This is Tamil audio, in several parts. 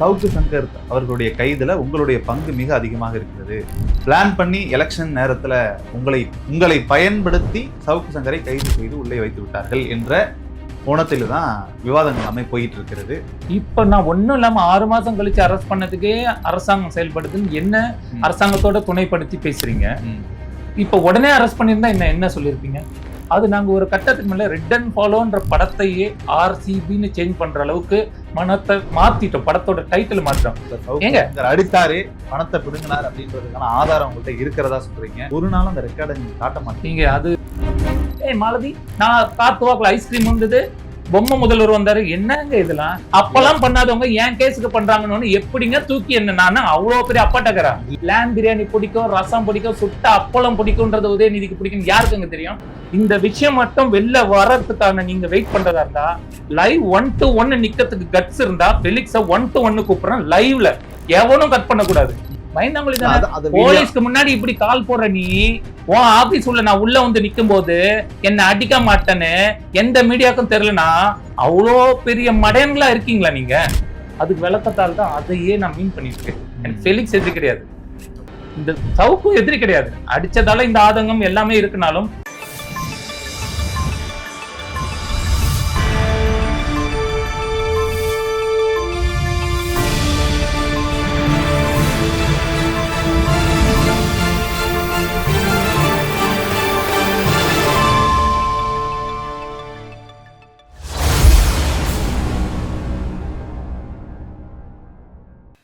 சவுக்கு சங்கர் அவர்களுடைய கைதுல உங்களுடைய பங்கு மிக அதிகமாக இருக்கிறது. பிளான் பண்ணி எலெக்ஷன் நேரத்துல உங்களை பயன்படுத்தி சவுக்கு சங்கரை கைது செய்து உள்ளே வைத்து விட்டார்கள் என்ற கோணத்தில தான் விவாதங்கள் எல்லாமே போயிட்டு இருக்கிறது. இப்ப நான் ஒண்ணும் இல்லாம 6 மாசம் கழிச்சு அரெஸ்ட் பண்ணதுக்கே அரசாங்கம் செயல்படுதுன்னு என்ன அரசாங்கத்தோட துணைப்படுத்தி பேசுறீங்க. இப்ப உடனே அரெஸ்ட் பண்ணியிருந்தா என்ன சொல்லியிருப்பீங்க? அது நாங்க ஒரு கட்டத்துக்கு மேல ரெட் அண்ட் ஃபாலோன்ற படத்தையே RCBன்னு சேஞ்ச் பண்ற அளவுக்கு மனத்தை மாத்திட்டோம். படத்தோட டைட்டில் மாற்றோம். ஏங்க அடித்தாரு, பணத்தை பிடுங்கினார் அப்படின்றதுக்கான ஆதாரம் உங்கள்கிட்ட இருக்கிறதா சொல்றீங்க. ஒரு நாளும் அந்த ரெக்கார்டை நீங்க காட்ட மாட்டீங்க. அது மாலதி, நான் காத்துவாக்குல ஐஸ்கிரீம் வந்தது, பொம்மை முதல்வர் வந்தாரு, என்னங்க இதெல்லாம் அப்பெல்லாம் பண்ணாதவங்க ஏன் கேஸுக்கு பண்றாங்கன்னு எப்படிங்க தூக்கி என்ன நானு அவ்வளவு பெரிய அப்பாட்டக்கிறா. லேண்ட் பிரியாணி பிடிக்கும், ரசம் பிடிக்கும், சுட்ட அப்பளம் பிடிக்கும்ன்றது உதயநிதிக்கு பிடிக்கும், யாருக்குங்க தெரியும்? இந்த விஷயம் மட்டும் வெளில வர்றதுக்கான நீங்க வெயிட் பண்றதா இருந்தா லைவ் 1 to 1 நிக்கிறதுக்கு கட்ஸ் இருந்தா ஃபெலிக்ஸ 1 to 1 கூப்பிடுறேன் லைவ்ல. எவனும் கட் பண்ண கூடாது. போலீஸ்க்கு முன்னாடி இப்படி கால் போடுற நீ உன் ஆபீஸ் உள்ள நான் உள்ள வந்து நிக்கும் போது என்ன அடிக்க மாட்டேன்னு எந்த மீடியாக்கும் தெரியலனா அவ்வளோ பெரிய மடையன்களா இருக்கீங்களா நீங்க? அதுக்கு விளக்கத்தால் தான் அதையே நான் மீன் பண்ணிட்டு இருக்கேன். எனக்கு ஃபெலிக்ஸ் எதிரி கிடையாது, இந்த சவுக்கும் எதிரி கிடையாது. அடிச்சதால இந்த ஆதங்கம் எல்லாமே இருக்குனாலும்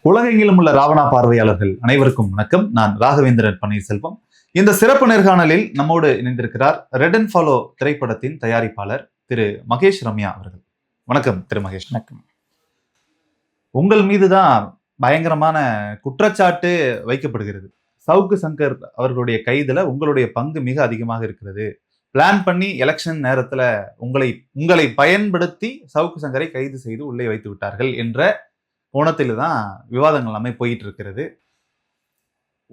உலகெங்கிலும் உள்ள ராவணா பார்வையாளர்கள் அனைவருக்கும் வணக்கம். நான் ராகவேந்திரன் பன்னீர்செல்வம். இந்த சிறப்பு நேர்காணலில் நம்மோடு இணைந்திருக்கிறார் ரெட் அண்ட் ஃபாலோ திரைப்படத்தின் தயாரிப்பாளர் திரு மகேஷ் ரம்யா அவர்கள். வணக்கம் திரு மகேஷ். வணக்கம். உங்கள் மீதுதான் பயங்கரமான குற்றச்சாட்டு வைக்கப்படுகிறது. சவுக்கு சங்கர் அவர்களுடைய கைதுல உங்களுடைய பங்கு மிக அதிகமாக இருக்கிறது. பிளான் பண்ணி எலெக்ஷன் நேரத்துல உங்களை பயன்படுத்தி சவுக்கு சங்கரை கைது செய்து உள்ளே வைத்து விட்டார்கள் என்ற கோணத்தில தான் விவாதங்கள் எல்லாமே போயிட்டு இருக்கிறது.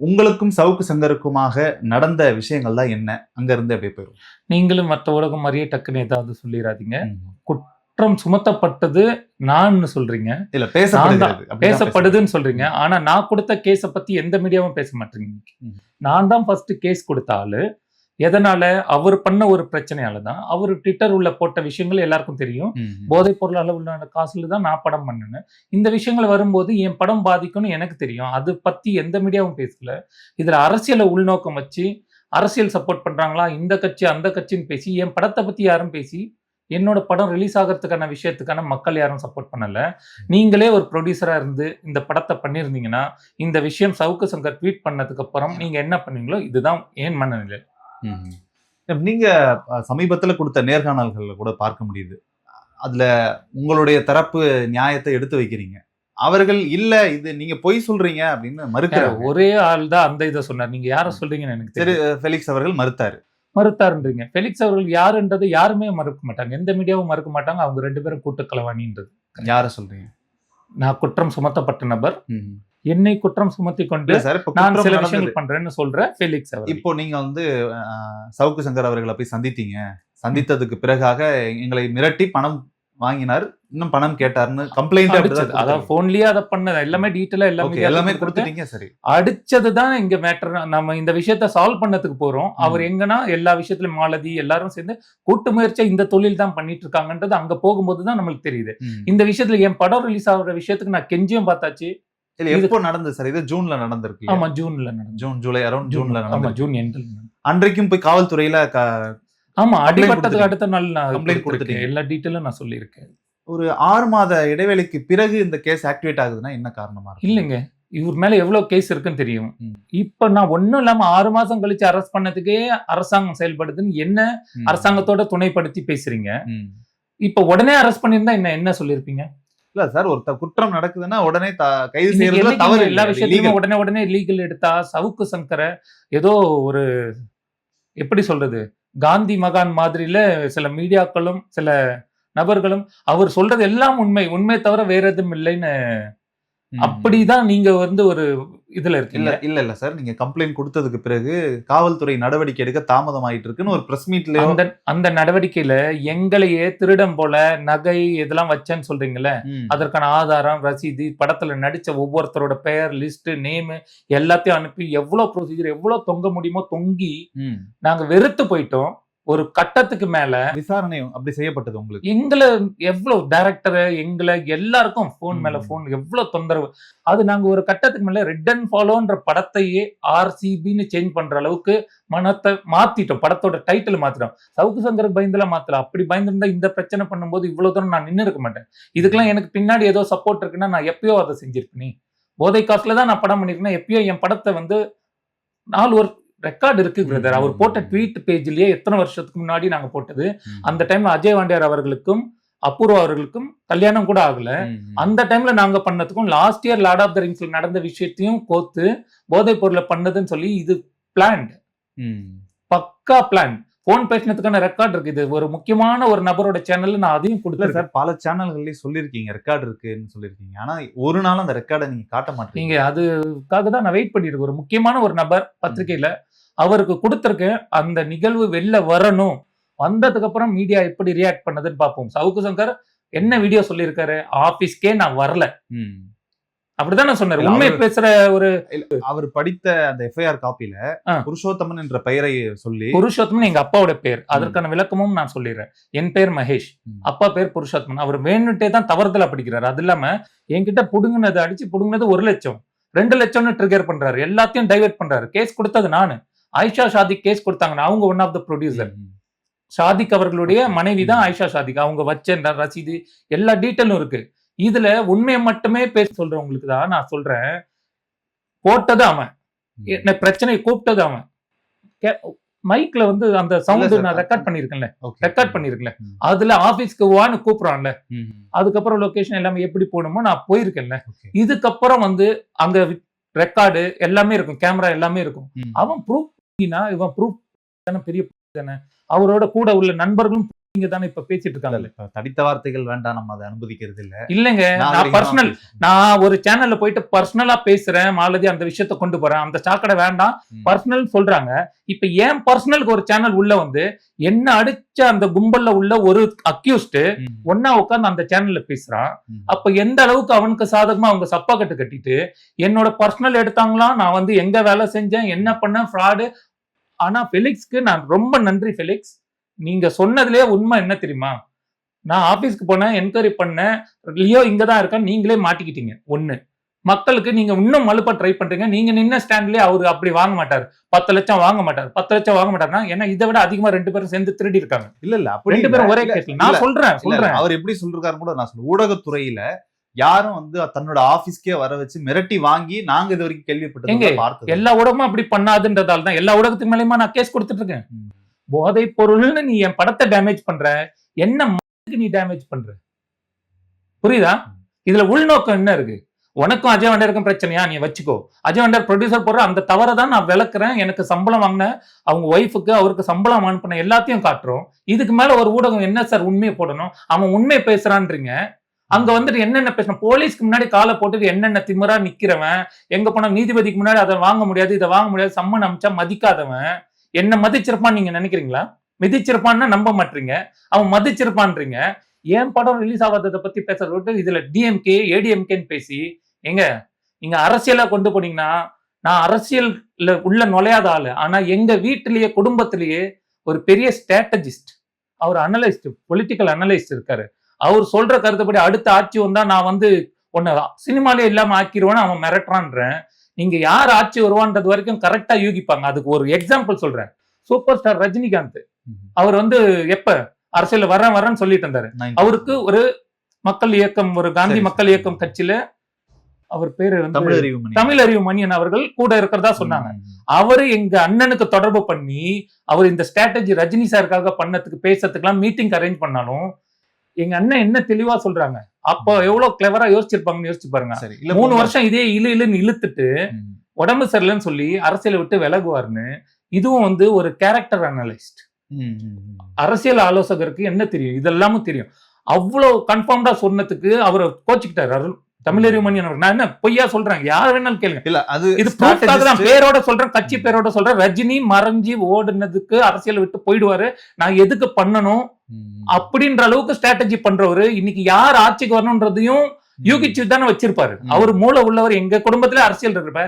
உங்களுக்கும் சவுக்கு சங்கருக்குமாக நடந்த விஷயங்கள் தான் என்ன? அங்க இருந்து அப்படியே போயிடும். நீங்களும் மற்ற ஊடகம் மாதிரியே டக்குன்னு ஏதாவது சொல்லிடாதீங்க. குற்றம் சுமத்தப்பட்டது நான் சொல்றீங்க, இல்ல பேசப்படுதுன்னு சொல்றீங்க. ஆனா நான் கொடுத்த கேஸை பத்தி எந்த மீடியாவும் பேச மாட்டேங்க. நான் தான் ஃபர்ஸ்ட் கேஸ் கொடுத்த ஆளு. எதனால? அவர் பண்ண ஒரு பிரச்சனையாலதான். அவர் ட்விட்டர் உள்ள போட்ட விஷயங்கள் எல்லாருக்கும் தெரியும். போதைப் பொருள் அளவுள்ள காசுல தான் நான் படம் பண்ணேன். இந்த விஷயங்கள் வரும்போது என் படம் பாதிக்கும்னு எனக்கு தெரியும். அது பத்தி எந்த மீடியாவும் பேசல. இதுல அரசியலை உள்நோக்கம் வச்சு அரசியல் சப்போர்ட் பண்றாங்களா, இந்த கட்சி அந்த கட்சின்னு பேசி என் படத்தை பத்தி யாரும் பேசி என்னோட படம் ரிலீஸ் ஆகிறதுக்கான விஷயத்துக்கான மக்கள் யாரும் சப்போர்ட் பண்ணல. நீங்களே ஒரு ப்ரொடியூசரா இருந்து இந்த படத்தை பண்ணியிருந்தீங்கன்னா இந்த விஷயம் சவுக்கு சங்கர் ட்வீட் பண்ணதுக்கு அப்புறம் நீங்க என்ன பண்ணீங்களோ இதுதான் ஏன் மனநிலை. நீங்க சமீபத்துல கொடுத்த நேர்காணல்கள்ல கூட பார்க்க முடியுது. அதுல உங்களுடைய தரப்பு நியாயத்தை எடுத்து வைக்கிறீங்க. அவர்கள் இல்ல இது நீங்க பொய் சொல்றீங்க அப்படின்னு மறுக்கிறார். ஒரே ஆள் தான் அந்த இதை சொன்னார். நீங்க யார சொல்றீங்கன்னு எனக்கு தெரியும். ஃபெலிக்ஸ் அவர்கள் மறுத்தாருன்றீங்க. ஃபெலிக்ஸ் அவர்கள் யாருன்றது யாருமே மறுக்க மாட்டாங்க, எந்த மீடியாவும் மறுக்க மாட்டாங்க. அவங்க 2 பேரும் கூட்டுக்கலவாணின்றது. யார சொல்றீங்க? நான் குற்றம் சுமத்தப்பட்ட நபர், என்னை குற்றம் சுமத்தி கொண்டு நான் சில விஷயங்கள் பண்றேன்னு சொல்ற ஃபெலிக்ஸ் அவர். இப்போ நீங்க சவுக்கு சங்கர் அவர்களை போய் சந்தித்ததுக்கு பிறகாக எங்களை மிரட்டி பணம் வாங்கினார், இன்னும் பணம் கேட்டார்னு கம்ப்ளைண்ட் அடிச்சது. அதாவது போன்லயே அதை பண்ணது எல்லாமே டீட்டெயிலா எல்லாமே கொடுத்துட்டீங்க. சரி, அடிச்சதுதான் இங்க மேட்டர். நம்ம இந்த விஷயத்த சால்வ் பண்ணதுக்கு போறோம். அவர் எங்கன்னா எல்லா விஷயத்திலும் மாலதி எல்லாரும் சேர்ந்து கூட்டு முயற்சியா இந்த தொழில் தான் பண்ணிட்டு இருக்காங்கன்றது அங்க போகும்போதுதான் நம்மளுக்கு தெரியுது. இந்த விஷயத்துல என் படம் ரிலீஸ் ஆகுற விஷயத்துக்கு நான் கெஞ்சியும் பார்த்தாச்சு. எப்போ நடந்தது சார்? இது ஜூன்ல நடந்திருக்கு. ஆமா, ஜூன்ல நடந்தது. ஜூலை அரௌண்ட் ஜூன்ல நடந்தது. ஜூன் எண்டில். அன்றைக்கும் போய் காவல்துறையில ஆமா அடிபட்டதுக்கு அடுத்த நாள் நான் கம்ப்ளைண்ட் கொடுத்துட்டேன். எல்லா டீட்டெயிலும் நான் சொல்லியிருக்கேன். ஒரு 6 மாத இடைவேளைக்கு பிறகு இந்த கேஸ் ஆக்டிவேட் ஆகுதுன்னா என்ன காரணமா இருக்கு? இல்லைங்க, இவர் மேல எவ்வளவு கேஸ் இருக்குன்னு தெரியும். இப்ப நான் ஒண்ணும் இல்லாம 6 மாசம் கழிச்சு அரெஸ்ட் பண்ணதுக்கே அரசாங்கம் செயல்படுதுன்னு என்ன அரசாங்கத்தோட துணைப்படுத்தி பேசுறீங்க. இப்ப உடனே அரெஸ்ட் பண்ணியிருந்தா என்ன சொல்லியிருப்பீங்க? இல்ல சார், ஒரு குற்றம் நடக்குதுன்னா உடனே கைது செய்யறதுல தவறு. எல்லா விஷயத்தையும் உடனே லீகல் எடுத்தா சவுக்கு சங்கரை ஏதோ ஒரு எப்படி சொல்றது காந்தி மகான் மாதிரில சில மீடியாக்களும் சில நபர்களும் அவர் சொல்றது எல்லாம் உண்மை தவிர வேற எதுவும் இல்லைன்னு அப்படிதான் நீங்க வந்து ஒரு இதுல இருக்கீங்க. இல்ல சார், நீங்க கம்ப்ளைண்ட் கொடுத்ததுக்கு பிறகு காவல்துறை நடவடிக்கை எடுக்க தாமதம் ஆயிட்டு இருக்குன்னு ஒரு பிரஸ் மீட்லயோ அந்த நடவடிக்கையில எங்களையே திருடம் போல நகை இதெல்லாம் வச்சேன்னு சொல்றீங்கல்ல, அதற்கான ஆதாரம், ரசீது, படத்துல நடிச்ச ஒவ்வொருத்தரோட பெயர், லிஸ்ட், நேம் எல்லாத்தையும் அனுப்பி எவ்வளவு ப்ரொசீஜர் எவ்வளவு தொங்க முடியுமோ தொங்கி நாங்க வெறுத்து போயிட்டோம். ஒரு கட்டத்துக்கு மேல விசாரணை அப்படி செய்யப்பட்டது உங்களுக்கு? எங்களை எவ்வளவு டைரக்டர் எங்களை எல்லாருக்கும் போன் மேல போன் எவ்வளவு தொந்தரவு. அது நாங்க ஒரு கட்டத்துக்கு மேல ரெட் அண்ட் ஃபாலோன்ற படத்தையே RCBன்னு சேஞ்ச் பண்ற அளவுக்கு மனத்தை மாத்திட்டோம். படத்தோட டைட்டில் மாத்திட்டோம். சவுக்கு சங்கருக்கு பயந்துலாம் மாத்தல. அப்படி பயந்துருந்தா இந்த பிரச்சனை பண்ணும்போது இவ்வளவு தூரம் நான் நின்று இருக்க மாட்டேன். இதுக்கெல்லாம் எனக்கு பின்னாடி ஏதோ சப்போர்ட் இருக்குன்னா நான் எப்பயோ அதை செஞ்சிருப்பேன். போதை காசுல தான் நான் படம் பண்ணிருக்கேன். எப்பயோ என் படத்தை வந்து 4 ஒரு ரெக்கார்டு இருக்கு பிரதர். அவர் போட்ட ட்வீட் பேஜ்லயே எத்தனை வருஷத்துக்கு முன்னாடி நாங்க போட்டது. அந்த டைம்ல அஜய் வாண்டியார் அவர்களுக்கும் அபூர்வா அவர்களுக்கும் கல்யாணம் கூட ஆகல. அந்த டைம்ல நாங்க பண்ணதுக்கும் last year lord of the ரிங்ஸ்ல நடந்த விஷயத்தையும் கோத்து போதைப் பொருளை பண்ணதுன்னு சொல்லி இது பிளான்ட், பக்கா பிளான். போன் பேசினதுக்கான ரெக்கார்ட் இருக்கு. இது ஒரு முக்கியமான ஒரு நபரோட சேனல்ல நான் அதையும் கொடுத்தேன் சார். பல சேனல்கள்லயும் சொல்லிருக்கீங்க ரெக்கார்டு இருக்குன்னு சொல்லிருக்கீங்க. ஆனா ஒரு நாள் அந்த ரெக்கார்டை நீங்க காட்ட மாட்டீங்க. அதுக்காக தான் நான் வெயிட் பண்ணிட்டு இருக்கேன். ஒரு முக்கியமான ஒரு நபர் பத்திரிகையில அவருக்கு கொடுத்திருக்கேன். அந்த நிகழ்வு வெளில வரணும். வந்ததுக்கு அப்புறம் மீடியா எப்படி ரியாக்ட் பண்ணதுன்னு பார்ப்போம். சவுக்கு சங்கர் என்ன வீடியோ சொல்லியிருக்காரு, ஆபீஸ்க்கே நான் வரல அப்படிதான் நான் சொன்னாரு. உண்மை பேசுற ஒரு அவர் படித்த அந்த எஃப்ஐஆர் காப்பில புருஷோத்தமன் என்ற பெயரை சொல்லி, புருஷோத்தமன் எங்க அப்பாவோட பேர், அதற்கான விளக்கமும் நான் சொல்லிடுறேன். என் பேர் மகேஷ், அப்பா பேர் புருஷோத்தமன். அவர் வேணுட்டே தான் தவறுதலா படிக்கிறாரு. அது இல்லாம என்கிட்ட புடுங்கினது அடிச்சு புடுங்கினது 1 லட்சம் 2 லட்சம்னு ட்ரிகர் பண்றாரு. எல்லாத்தையும் டைவர்ட் பண்றாரு. கேஸ் கொடுத்தது நானு. ஆயிஷா ஷாதிக் கேஸ் கொடுத்தாங்க. அவங்க one of the producer. Shadiq அவர்களுடைய மனைவி தான் ஆயிஷா ஷாதிக். அவங்க வச்ச ரசீது எல்லா டீட்டெயிலும் இருக்கு. இதுல உண்மையை மட்டுமே பேச சொல்றவங்களுக்கு தான் நான் சொல்றேன். போட்டது அவன், என்ன பிரச்சனை கூப்பிட்டது அவன். மைக்ல வந்து அந்த சவுண்ட் நான் ரெக்கார்ட் பண்ணிருக்கேன்ல, அதுல ஆபீஸ்க்கு வான்னு கூப்பிடுறான்ல, அதுக்கப்புறம் லொகேஷன் எல்லாமே எப்படி போகணுமோ நான் போயிருக்கேன்ல. இதுக்கப்புறம் வந்து அங்க ரெக்கார்டு எல்லாமே இருக்கும், கேமரா எல்லாமே இருக்கும். அவன் ப்ரூஃப் இவன் ப்ரூஃப் தானே, பெரிய தானே. அவரோட கூட உள்ள நண்பர்களும் தானே இப்ப பேசிட்டு இருக்காங்க. தடித்த வார்த்தைகள் வேண்டாம், நம்ம அதை அனுமதிக்கிறது இல்லைங்க. நான் ஒரு சேனல்ல போயிட்டு பர்சனலா பேசுறேன், மாலதி அந்த விஷயத்த கொண்டு போறேன், அந்த சாக்கடை வேண்டாம் பர்சனல் சொல்றாங்க. இப்ப ஏன் பர்சனலுக்கு ஒரு சேனல் உள்ள வந்து என்ன அடிச்ச அந்த கும்பல்ல உள்ள ஒரு அக்யூஸ்ட் ஒன்னா உட்கார்ந்து அந்த சேனல்ல பேசுறான். அப்ப எந்த அளவுக்கு அவனுக்கு சாதகமா அவங்க சப்பா கட்டு கட்டிட்டு என்னோட பர்சனல் எடுத்தாங்களாம், நான் வந்து எங்க வேலை செஞ்சேன், என்ன பண்ணேன், ஃப்ராடு. ஆனா ஃபெலிக்ஸ்க்கு நான் ரொம்ப நன்றி. ஃபெலிக்ஸ், நீங்க சொன்னதுலயே உண்மை என்ன தெரியுமா? நான் ஆபீஸ்க்கு போனேன், என்கொயரி பண்ணேன், லியோ இங்கதான் இருக்கான்னு நீங்களே மாட்டிக்கிட்டீங்க. ஒண்ணு, மக்களுக்கு நீங்க இன்னும் மலுப்பா ட்ரை பண்றீங்க. நீங்க நின்ன ஸ்டாண்ட்லயே அவரு அப்படி வாங்க மாட்டாரு, 10 லட்சம் வாங்க மாட்டாரு. 10 லட்சம் வாங்க மாட்டாருன்னா ஏன்னா இதை விட அதிகமா 2 பேரும் சேர்ந்து திருடி இருக்காங்க. இல்ல அப்படி 2 பேரும் ஒரே கேஸ்ல. நான் சொல்றேன் அவர் எப்படி சொல்றாரு கூட நான் சொல்றேன். ஊடகத்துறையில யாரும் வந்து தன்னோட ஆபீஸ்க்கே வர வச்சு மிரட்டி வாங்கி நாங்க இது வரைக்கும் கேள்விப்பட்டது. எல்லா ஊடகமும் அப்படி பண்ணாதுன்றதால தான் எல்லா ஊடகத்துக்கு மேலயுமா நான் கேஸ் கொடுத்துட்டு இருக்கேன். போதைப் பொருள்னு நீ என் படத்தை டேமேஜ் பண்ற, என்ன நீ டேமேஜ் பண்ற, புரியுதா? இதுல உள்நோக்கம் என்ன இருக்கு? உனக்கும் அஜய் வாண்டியாருக்கும் பிரச்சனையா, நீ வச்சுக்கோ. அஜய் வாண்டியார் ப்ரொடியூசர் போடுற அந்த தவறை தான் நான் விளக்குறேன். எனக்கு சம்பளம் வாங்கின அவங்க ஒய்ஃபுக்கு அவருக்கு சம்பளம் அனுப்பின எல்லாத்தையும் காட்டுறோம். இதுக்கு மேல ஒரு ஊடகம் என்ன சார் உண்மையை போடணும்? அவன் உண்மையை பேசுறான்றீங்க. அங்க வந்துட்டு என்னென்ன பேசணும்? போலீஸ்க்கு முன்னாடி காலை போட்டுட்டு என்னென்ன திமிரா நிக்கிறவன், எங்க போனா நீதிபதிக்கு முன்னாடி அதை வாங்க முடியாது, இதை வாங்க முடியாது, சம்மன் அமிச்சா மதிக்காதவன் என்ன மதிச்சிருப்பான்னு நீங்க நினைக்கிறீங்களா? மிதிச்சிருப்பான்னு நம்ப மாட்டீங்க. அவன் மதிச்சிருப்பான்றீங்க. ஏன் படம் ரிலீஸ் ஆகாததை பத்தி பேசுறத விட்டு இதுல டிஎம்கே ஏடிஎம்கேன்னு பேசி நீங்க அரசியலா கொண்டு போனீங்கன்னா, நான் அரசியல்ல உள்ள நுழையாத ஆளு, ஆனா எங்க வீட்டிலேயே குடும்பத்திலேயே ஒரு பெரிய ஸ்ட்ராட்டஜிஸ்ட், அவர் அனலிஸ்ட், பொலிட்டிக்கல் அனலிஸ்ட் இருக்காரு. அவர் சொல்ற கருத்துப்படி அடுத்த ஆட்சி வந்தா நான் வந்து ஒன்னு சினிமாலே இல்லாம ஆக்கிடுவேன்னு அவன் மிரட்டுறான்றேன். நீங்க யார் ஆட்சி வருவான்றது வரைக்கும் கரெக்டா யூகிப்பாங்க. அதுக்கு ஒரு எக்ஸாம்பிள் சொல்றேன். சூப்பர் ஸ்டார் ரஜினிகாந்த் அவர் வந்து எப்ப அரசியல் வரேன்னு சொல்லிட்டு இருந்தாரு. அவருக்கு ஒரு மக்கள் இயக்கம், ஒரு காந்தி மக்கள் இயக்கம் கட்சியில அவர் பேரு வந்து தமிழறிவு மணியன் அவர்கள் கூட இருக்கிறதா சொன்னாங்க. அவரு எங்க அண்ணனுக்கு தொடர்பு பண்ணி அவர் இந்த ஸ்ட்ராட்டஜி ரஜினி சாருக்காக பண்ணதுக்கு பேசுறதுக்கு எல்லாம் மீட்டிங் அரேஞ்ச் பண்ணாலும் எங்க அண்ணன் என்ன தெளிவா சொல்றாங்க. அப்ப எவ்வளவு கிளவரா யோசிச்சிருப்பாங்கன்னு யோசிச்சு பாருங்க. 3 வருஷம் இதே இழுன்னு இழுத்துட்டு உடம்பு சரியில்லைன்னு சொல்லி அரசியலை விட்டு விலகுவார்னு. இதுவும் வந்து ஒரு கேரக்டர் அனலிஸ்ட், அரசியல் ஆலோசகருக்கு என்ன தெரியும்? இதெல்லாமும் தெரியும். அவ்வளவு கன்ஃபார்ம்டா சொன்னதுக்கு அவரை கோச்சிக்கிட்டாரு. தமிழறிவு மணியன் அவர்கள். நான் என்ன பொய்யா சொல்றேன்? யார் வேணாலும் கேளுங்க. இல்ல அது இது ப்ரூஃப்காக தான் பேரோட சொல்றேன், கட்சி பேரோட சொல்றேன். ரஜினி மறைஞ்சி ஓடுனதுக்கு அரசியல் விட்டு போயிடுவாரு, நான் எதுக்கு பண்ணணும் அப்படின்ற அளவுக்கு ஸ்ட்ராட்டஜி பண்றவரு இன்னைக்கு யார் ஆட்சிக்கு வரணும்ன்றதையும் யூகிச்சு தானே வச்சிருப்பாரு. அவர் மூளை உள்ளவர். எங்க குடும்பத்துல அரசியல் இருப்ப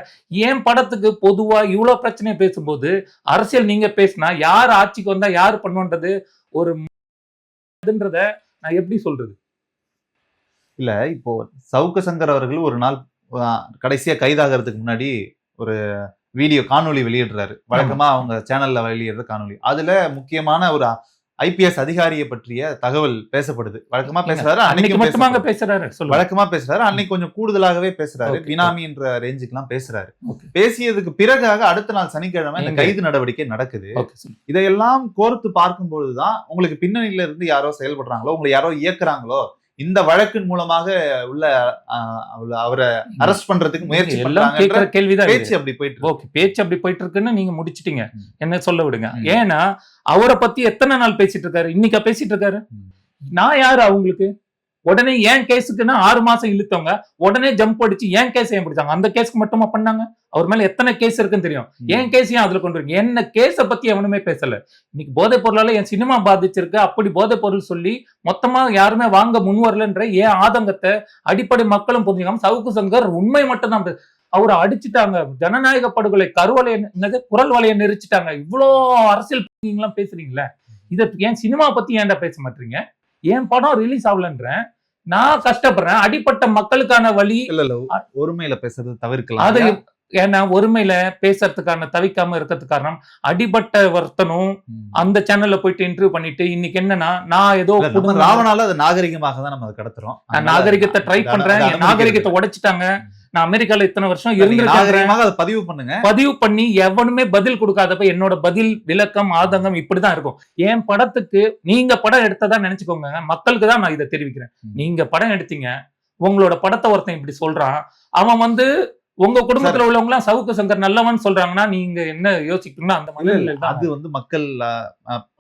ஏன் படத்துக்கு பொதுவா இவ்வளவு பிரச்சனை பேசும்போது அரசியல் நீங்க பேசினா யார் ஆட்சிக்கு வந்தா யாரு பண்ணுன்றது ஒரு நான் எப்படி சொல்றது? இல்ல இப்போ சவுக்கு சங்கர் அவர்கள் ஒரு நாள் கடைசியா கைதாகிறதுக்கு முன்னாடி ஒரு வீடியோ காணொளி வெளியிடுறாரு. வழக்கமா அவங்க சேனல்ல வெளியிடுற காணொளி. அதுல முக்கியமான ஒரு ஐபிஎஸ் அதிகாரியை பற்றிய தகவல் பேசப்படுது. வழக்கமா பேசுறாரு, அன்னைக்கு மட்டுமாங்க பேசுறாரு, வழக்கமா பேசுறாரு, அன்னைக்கு கொஞ்சம் கூடுதலாகவே பேசுறாரு, பினாமின்ற ரேஞ்சுக்கு எல்லாம் பேசுறாரு. பேசியதுக்கு பிறகாக அடுத்த நாள் சனிக்கிழமை இந்த கைது நடவடிக்கை நடக்குது. இதையெல்லாம் கோர்த்து பார்க்கும் பொழுதுதான் உங்களுக்கு பின்னணியில இருந்து யாரோ செயல்படுறாங்களோ, உங்களை யாரோ இயக்குறாங்களோ, இந்த வழக்கின் மூலமாக உள்ள அவரை அரெஸ்ட் பண்றதுக்கு முயற்சி பண்றாங்க கேள்விதான். பேச்சு அப்படி போயிட்டு ஓகே, பேச்சு அப்படி போயிட்டு இருக்குன்னு நீங்க முடிச்சிட்டீங்க. என்ன சொல்ல விடுங்க. ஏன்னா அவரை பத்தி எத்தனை நாள் பேசிட்டு இருக்காரு? இன்னைக்கா பேசிட்டு இருக்காரு? நான் யாரு அவங்களுக்கு? உடனே ஏன் கேஸுக்குன்னா 6 மாசம் இழுத்தவங்க உடனே ஜம்ப் அடிச்சு ஏன் கேஸ் ஏன் பிடிச்சாங்க? அந்த கேஸ்க்கு மட்டுமா பண்ணாங்க? அவர் மேல எத்தனை கேஸ் இருக்குன்னு தெரியும். ஏன் கேஸ் ஏன் அதுல கொண்டு வரீங்க? என்ன கேஸ பத்தி எவனுமே பேசல. இன்னைக்கு போதைப் பொருளால என் சினிமா பாதிச்சிருக்கு, அப்படி போதைப் பொருள் சொல்லி மொத்தமா யாருமே வாங்க முன் வரலன்ற ஏன் ஆதங்கத்தை அடிப்படை மக்களும் புரிஞ்சுக்காம சவுக்கு சங்கர் உண்மை மட்டும் தான் அவரை அடிச்சுட்டாங்க. ஜனநாயக படுகொலை, கருவலைய குரல் வலைய நெரிச்சிட்டாங்க. இவ்வளோ அரசியல் பேசுறீங்களா? இத ஏன் சினிமா பத்தி ஏன்டா பேச மாட்டீங்க? ஏன் படம் ரிலீஸ் ஆகலன்றேன். நான் கஷ்டப்படுறேன். அடிப்பட்ட மக்களுக்கான வழி. ஒருமையில பேசுறது தவிர்க்கலாம். அது ஏன்னா ஒருமையில பேசுறதுக்கான தவிக்காம இருக்கிறதுக்கு காரணம் அடிபட்ட வர்த்தனும் அந்த சேனல்ல போயிட்டு இன்டர்வியூ பண்ணிட்டு இன்னைக்கு என்னன்னா நான் ஏதோ ராவணால அது நாகரிகமாக தான் நம்ம கடத்துறோம். நான் நாகரிகத்தை ட்ரை பண்றேன். என் நாகரிகத்தை உடைச்சிட்டாங்க. நான் அமெரிக்கால இத்தனை வருஷம் இருந்து பதிவு பண்ணுங்க. பதிவு பண்ணி எவனுமே பதில் கொடுக்காதப்ப என்னோட பதில் விளக்கம் ஆதங்கம் இப்படிதான் இருக்கும். என் படத்துக்கு நீங்க படம் எடுத்ததா நினைச்சுக்கோங்க. மக்களுக்கு தான் நான் இதை தெரிவிக்கிறேன். நீங்க படம் எடுத்தீங்க, உங்களோட படத்தை ஒருத்தன் இப்படி சொல்றான். அவன் உங்க குடும்பத்துல உள்ளவங்க எல்லாம் சவுக்கு சங்கர் நல்லவன் சொல்றாங்கன்னா நீங்க என்ன யோசிக்கணும்னா அந்த மாதிரி அது மக்கள்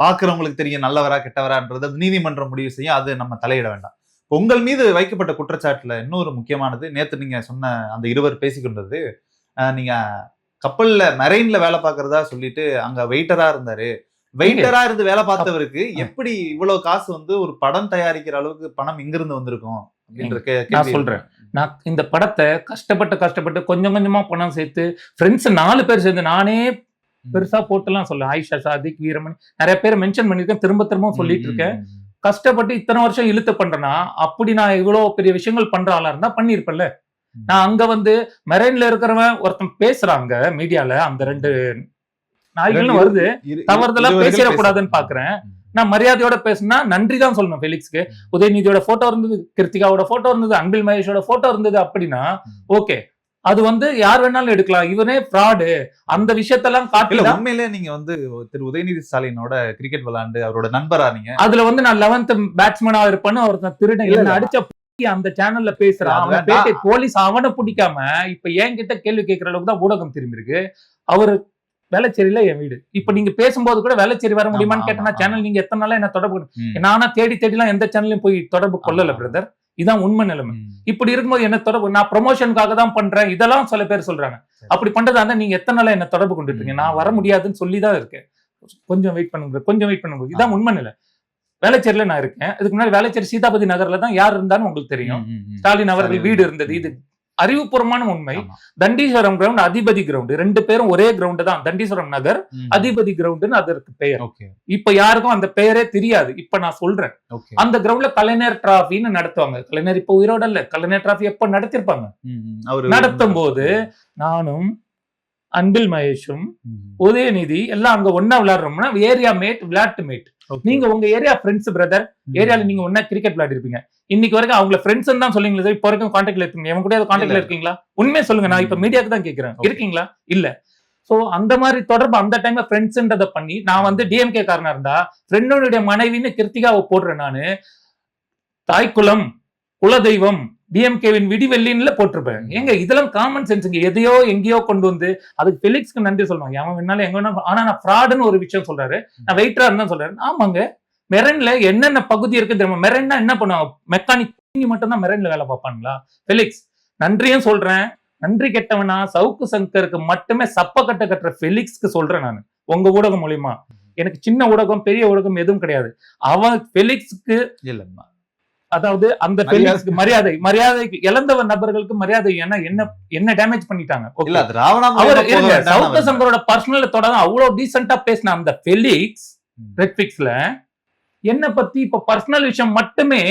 பாக்குறவங்களுக்கு தெரியும் நல்லவரா கெட்டவரான்றது நீதிமன்றம் முடிவு செய்யும். அது நம்ம தலையிட வேண்டாம். உங்கள் மீது வைக்கப்பட்ட குற்றச்சாட்டுல இன்னொரு முக்கியமானது, நேத்து நீங்க சொன்ன அந்த இருவர் பேசிக்கொண்டது, நீங்க கப்பல்ல மெரைன்ல வேலை பார்க்கறதா சொல்லிட்டு அங்க வெயிட்டரா இருந்தாரு. வெயிட்டரா இருந்து வேலை பார்த்தவருக்கு எப்படி இவ்வளவு காசு ஒரு படம் தயாரிக்கிற அளவுக்கு பணம் இங்கிருந்து வந்திருக்கும் அப்படின்ற நான் சொல்றேன். நான் இந்த படத்தை கஷ்டப்பட்டு கொஞ்சம் கொஞ்சமா பணம் சேர்த்து ஃப்ரெண்ட்ஸ் 4 பேர் சேர்ந்து நானே பெருசா போட்டுலாம் சொல்ல, ஆயிஷா, சாதிக், வீரமணி நிறைய பேர் மென்ஷன் பண்ணிருக்கேன். திரும்ப சொல்லிட்டு இருக்கேன். கஷ்டப்பட்டு இத்தனை வருஷம் இழுத்து பண்றேன்னா அப்படி நான் இவ்வளவு பெரிய விஷயங்கள் பண்ற ஆளா இருந்தா பண்ணிருப்பேன்ல. நான் அங்க மெரைன்ல இருக்கிறவன் ஒருத்தன் பேசுறாங்க மீடியால, அந்த 2 நாய்களும் வருது, தவறுதெல்லாம் பேசிடக்கூடாதுன்னு பாக்குறேன். நான் மரியாதையோட பேசினா நன்றி தான் சொல்லணும். ஃபெலிக்ஸ்க்கு உதயநிதியோட போட்டோ இருந்தது, கிருத்திகாவோட போட்டோ இருந்தது, அன்பில் மகேஷோட போட்டோ இருந்தது. அப்படின்னா ஓகே, அது யார் வேணாலும் எடுக்கலாம். இவனே ஃப்ராடு அந்த விஷயத்தெல்லாம் காட்டல. உண்மையிலே நீங்க திரு உதயநிதி ஸ்டாலினோட கிரிக்கெட் விளையாண்டு அவரோட நண்பரா நீங்க? அதுல நான் 11th பேட்ஸ்மேனா இருப்பேன்னு ஒருத்தன் திருடன் அடிச்ச அந்த சேனல்ல பேசுறான். அவன் பேட்டை போலீஸ் அவனை பிடிக்காம இப்ப என்கிட்ட கேள்வி கேட்கிற அளவுக்கு தான் ஊடகம் திரும்பி இருக்கு. அவரு வேளச்சேரியில என் வீடு. இப்ப நீங்க பேசும்போது கூட வேளச்சேரி வர முடியுமான்னு கேட்டா சேனல் நீங்க எத்தனை நாளா என்ன தொடர்பு, நானா தேடிலாம் எந்த சேனலையும் போய் தொடர்பு கொள்ளல பிரதர். இதான் உண்மை நிலைமை. இப்படி இருக்கும்போது என்ன தொடர்பு? நான் ப்ரொமோஷனுக்காக தான் பண்றேன், இதெல்லாம் சில பேர் சொல்றாங்க. அப்படி பண்றதா இருந்தா நீங்க எத்தனை நாளா என்ன தொடர்பு கொண்டுட்டு இருக்கீங்க? நான் வர முடியாதுன்னு சொல்லிதான் இருக்கேன். கொஞ்சம் வெயிட் பண்ணுங்க. இதான் உண்மை நிலை. வேளச்சேரியில நான் இருக்கேன். இதுக்கு முன்னாடி வேளச்சேரி சீதாபதி நகர்ல தான் யார் இருந்தாலும் உங்களுக்கு தெரியும். ஸ்டாலின் அவர்கள் வீடு இருந்தது. இது அறிவுபூர்வமான உண்மை. தண்டீஸ்வரம் கிரவுண்ட், அதிபதி கிரவுண்ட் 2 பேரும் ஒரே கிரவுண்ட் தான். தண்டீஸ்வரம் நகர், அதிபதி கிரவுண்ட்னு அதற்கு பெயர். இப்ப யாருக்கும் அந்த பெயரே தெரியாது. இப்ப நான் சொல்றேன், அந்த கிரவுண்ட்ல கலைஞர் டிராபின்னு நடத்துவாங்க. கலைஞர் இப்ப உயிரோட இல்ல. கலைஞர் டிராபி எப்ப நடத்திருப்பாங்க? நடத்தும் போது நானும் அன்பில் மகேஷும் உதயநிதி எல்லாம் அங்க ஒன்னா விளையாடுறோம்னா ஏரியா மேட், விளையாட்டு மேட். நீங்க உங்க ஏரியா ஃப்ரெண்ட்ஸ் பிரதர், ஏரியால நீங்க ஒன்னா கிரிக்கெட் விளையாடி இருப்பீங்க. இன்னைக்கு வரைக்கும் அவங்கள ஃப்ரெண்ட்ஸ் தான் சொல்லுவீங்களா? இப்ப வரைக்கும் கான்டாக்ட்ல இருக்கீங்க? எவன் கூட கான்டாக்ட்ல இருக்கீங்களா? உண்மையை சொல்லுங்க. நான் இப்ப மீடியாக்கு தான் கேட்கிறேன், இருக்கீங்களா? இல்ல. சோ அந்த மாதிரி தொடர்பு அந்த டைம்ல ஃப்ரெண்ட்ஸ்ன்றத பண்ணி நான் டிஎம்கே காரனா இருந்தா ஃப்ரெண்டோட மனைவின்னு கிருத்திகாவை போடுறேன். நானு தாய்க்குளம், குலதெய்வம், டிஎம்கேவின் விடிவெள்ளின்ல போட்டிருப்பேன். ஏங்க இதெல்லாம் காமன் சென்ஸுங்க. எதையோ எங்கேயோ கொண்டு அதுக்கு ஃபெலிக்ஸ்க்கு நன்றி சொல்லணும். அவன் வேணாலும் எங்க வேணாலும். ஆனா நான் ஃப்ராடுன்னு ஒரு விஷயம் சொல்றாரு, நான் வெயிட்டரா இருந்தா சொல்றாரு. ஆமாங்க, மெரன்ல என்னென்ன பகுதி இருக்கு தெரியுமா? மெரன்னா என்ன பண்ணுவாங்க? மெக்கானிக் நீங்க மட்டும் தான் மெரைன்ல வேலை பார்ப்பாங்களா? ஃபெலிக்ஸ் நன்றியும் சொல்றேன். நன்றி கெட்டவனா சவுக்கு சங்கருக்கு மட்டுமே சப்ப கட்டுற ஃபெலிக்ஸ்க்கு சொல்றேன் நான். உங்க ஊடகம் மூலியமா. எனக்கு சின்ன ஊடகம் பெரிய ஊடகம் எதுவும் கிடையாது. அவன் ஃபெலிக்ஸ்க்கு இல்லம்மா, அதாவது அந்த ஃபெலிக்ஸ்க்கு மரியாதைக்கு இழந்த நபர்களுக்கு மரியாதை என்ன டேமேஜ் பண்ணிட்டாங்க. இல்ல அது ராவணாமலை அவர் போக இருங்க, வேண்டாம் சவுக்கு அவர். சங்கரோட பர்சனல் தொடர்ந்து அவ்வளவு டீசென்ட்டா பேசின அந்த ஃபெலிக்ஸ் ரெட்ஃபிக்ஸ்ல என்ன பத்தி இப்ப பர்சனல் விஷயம் மட்டுமே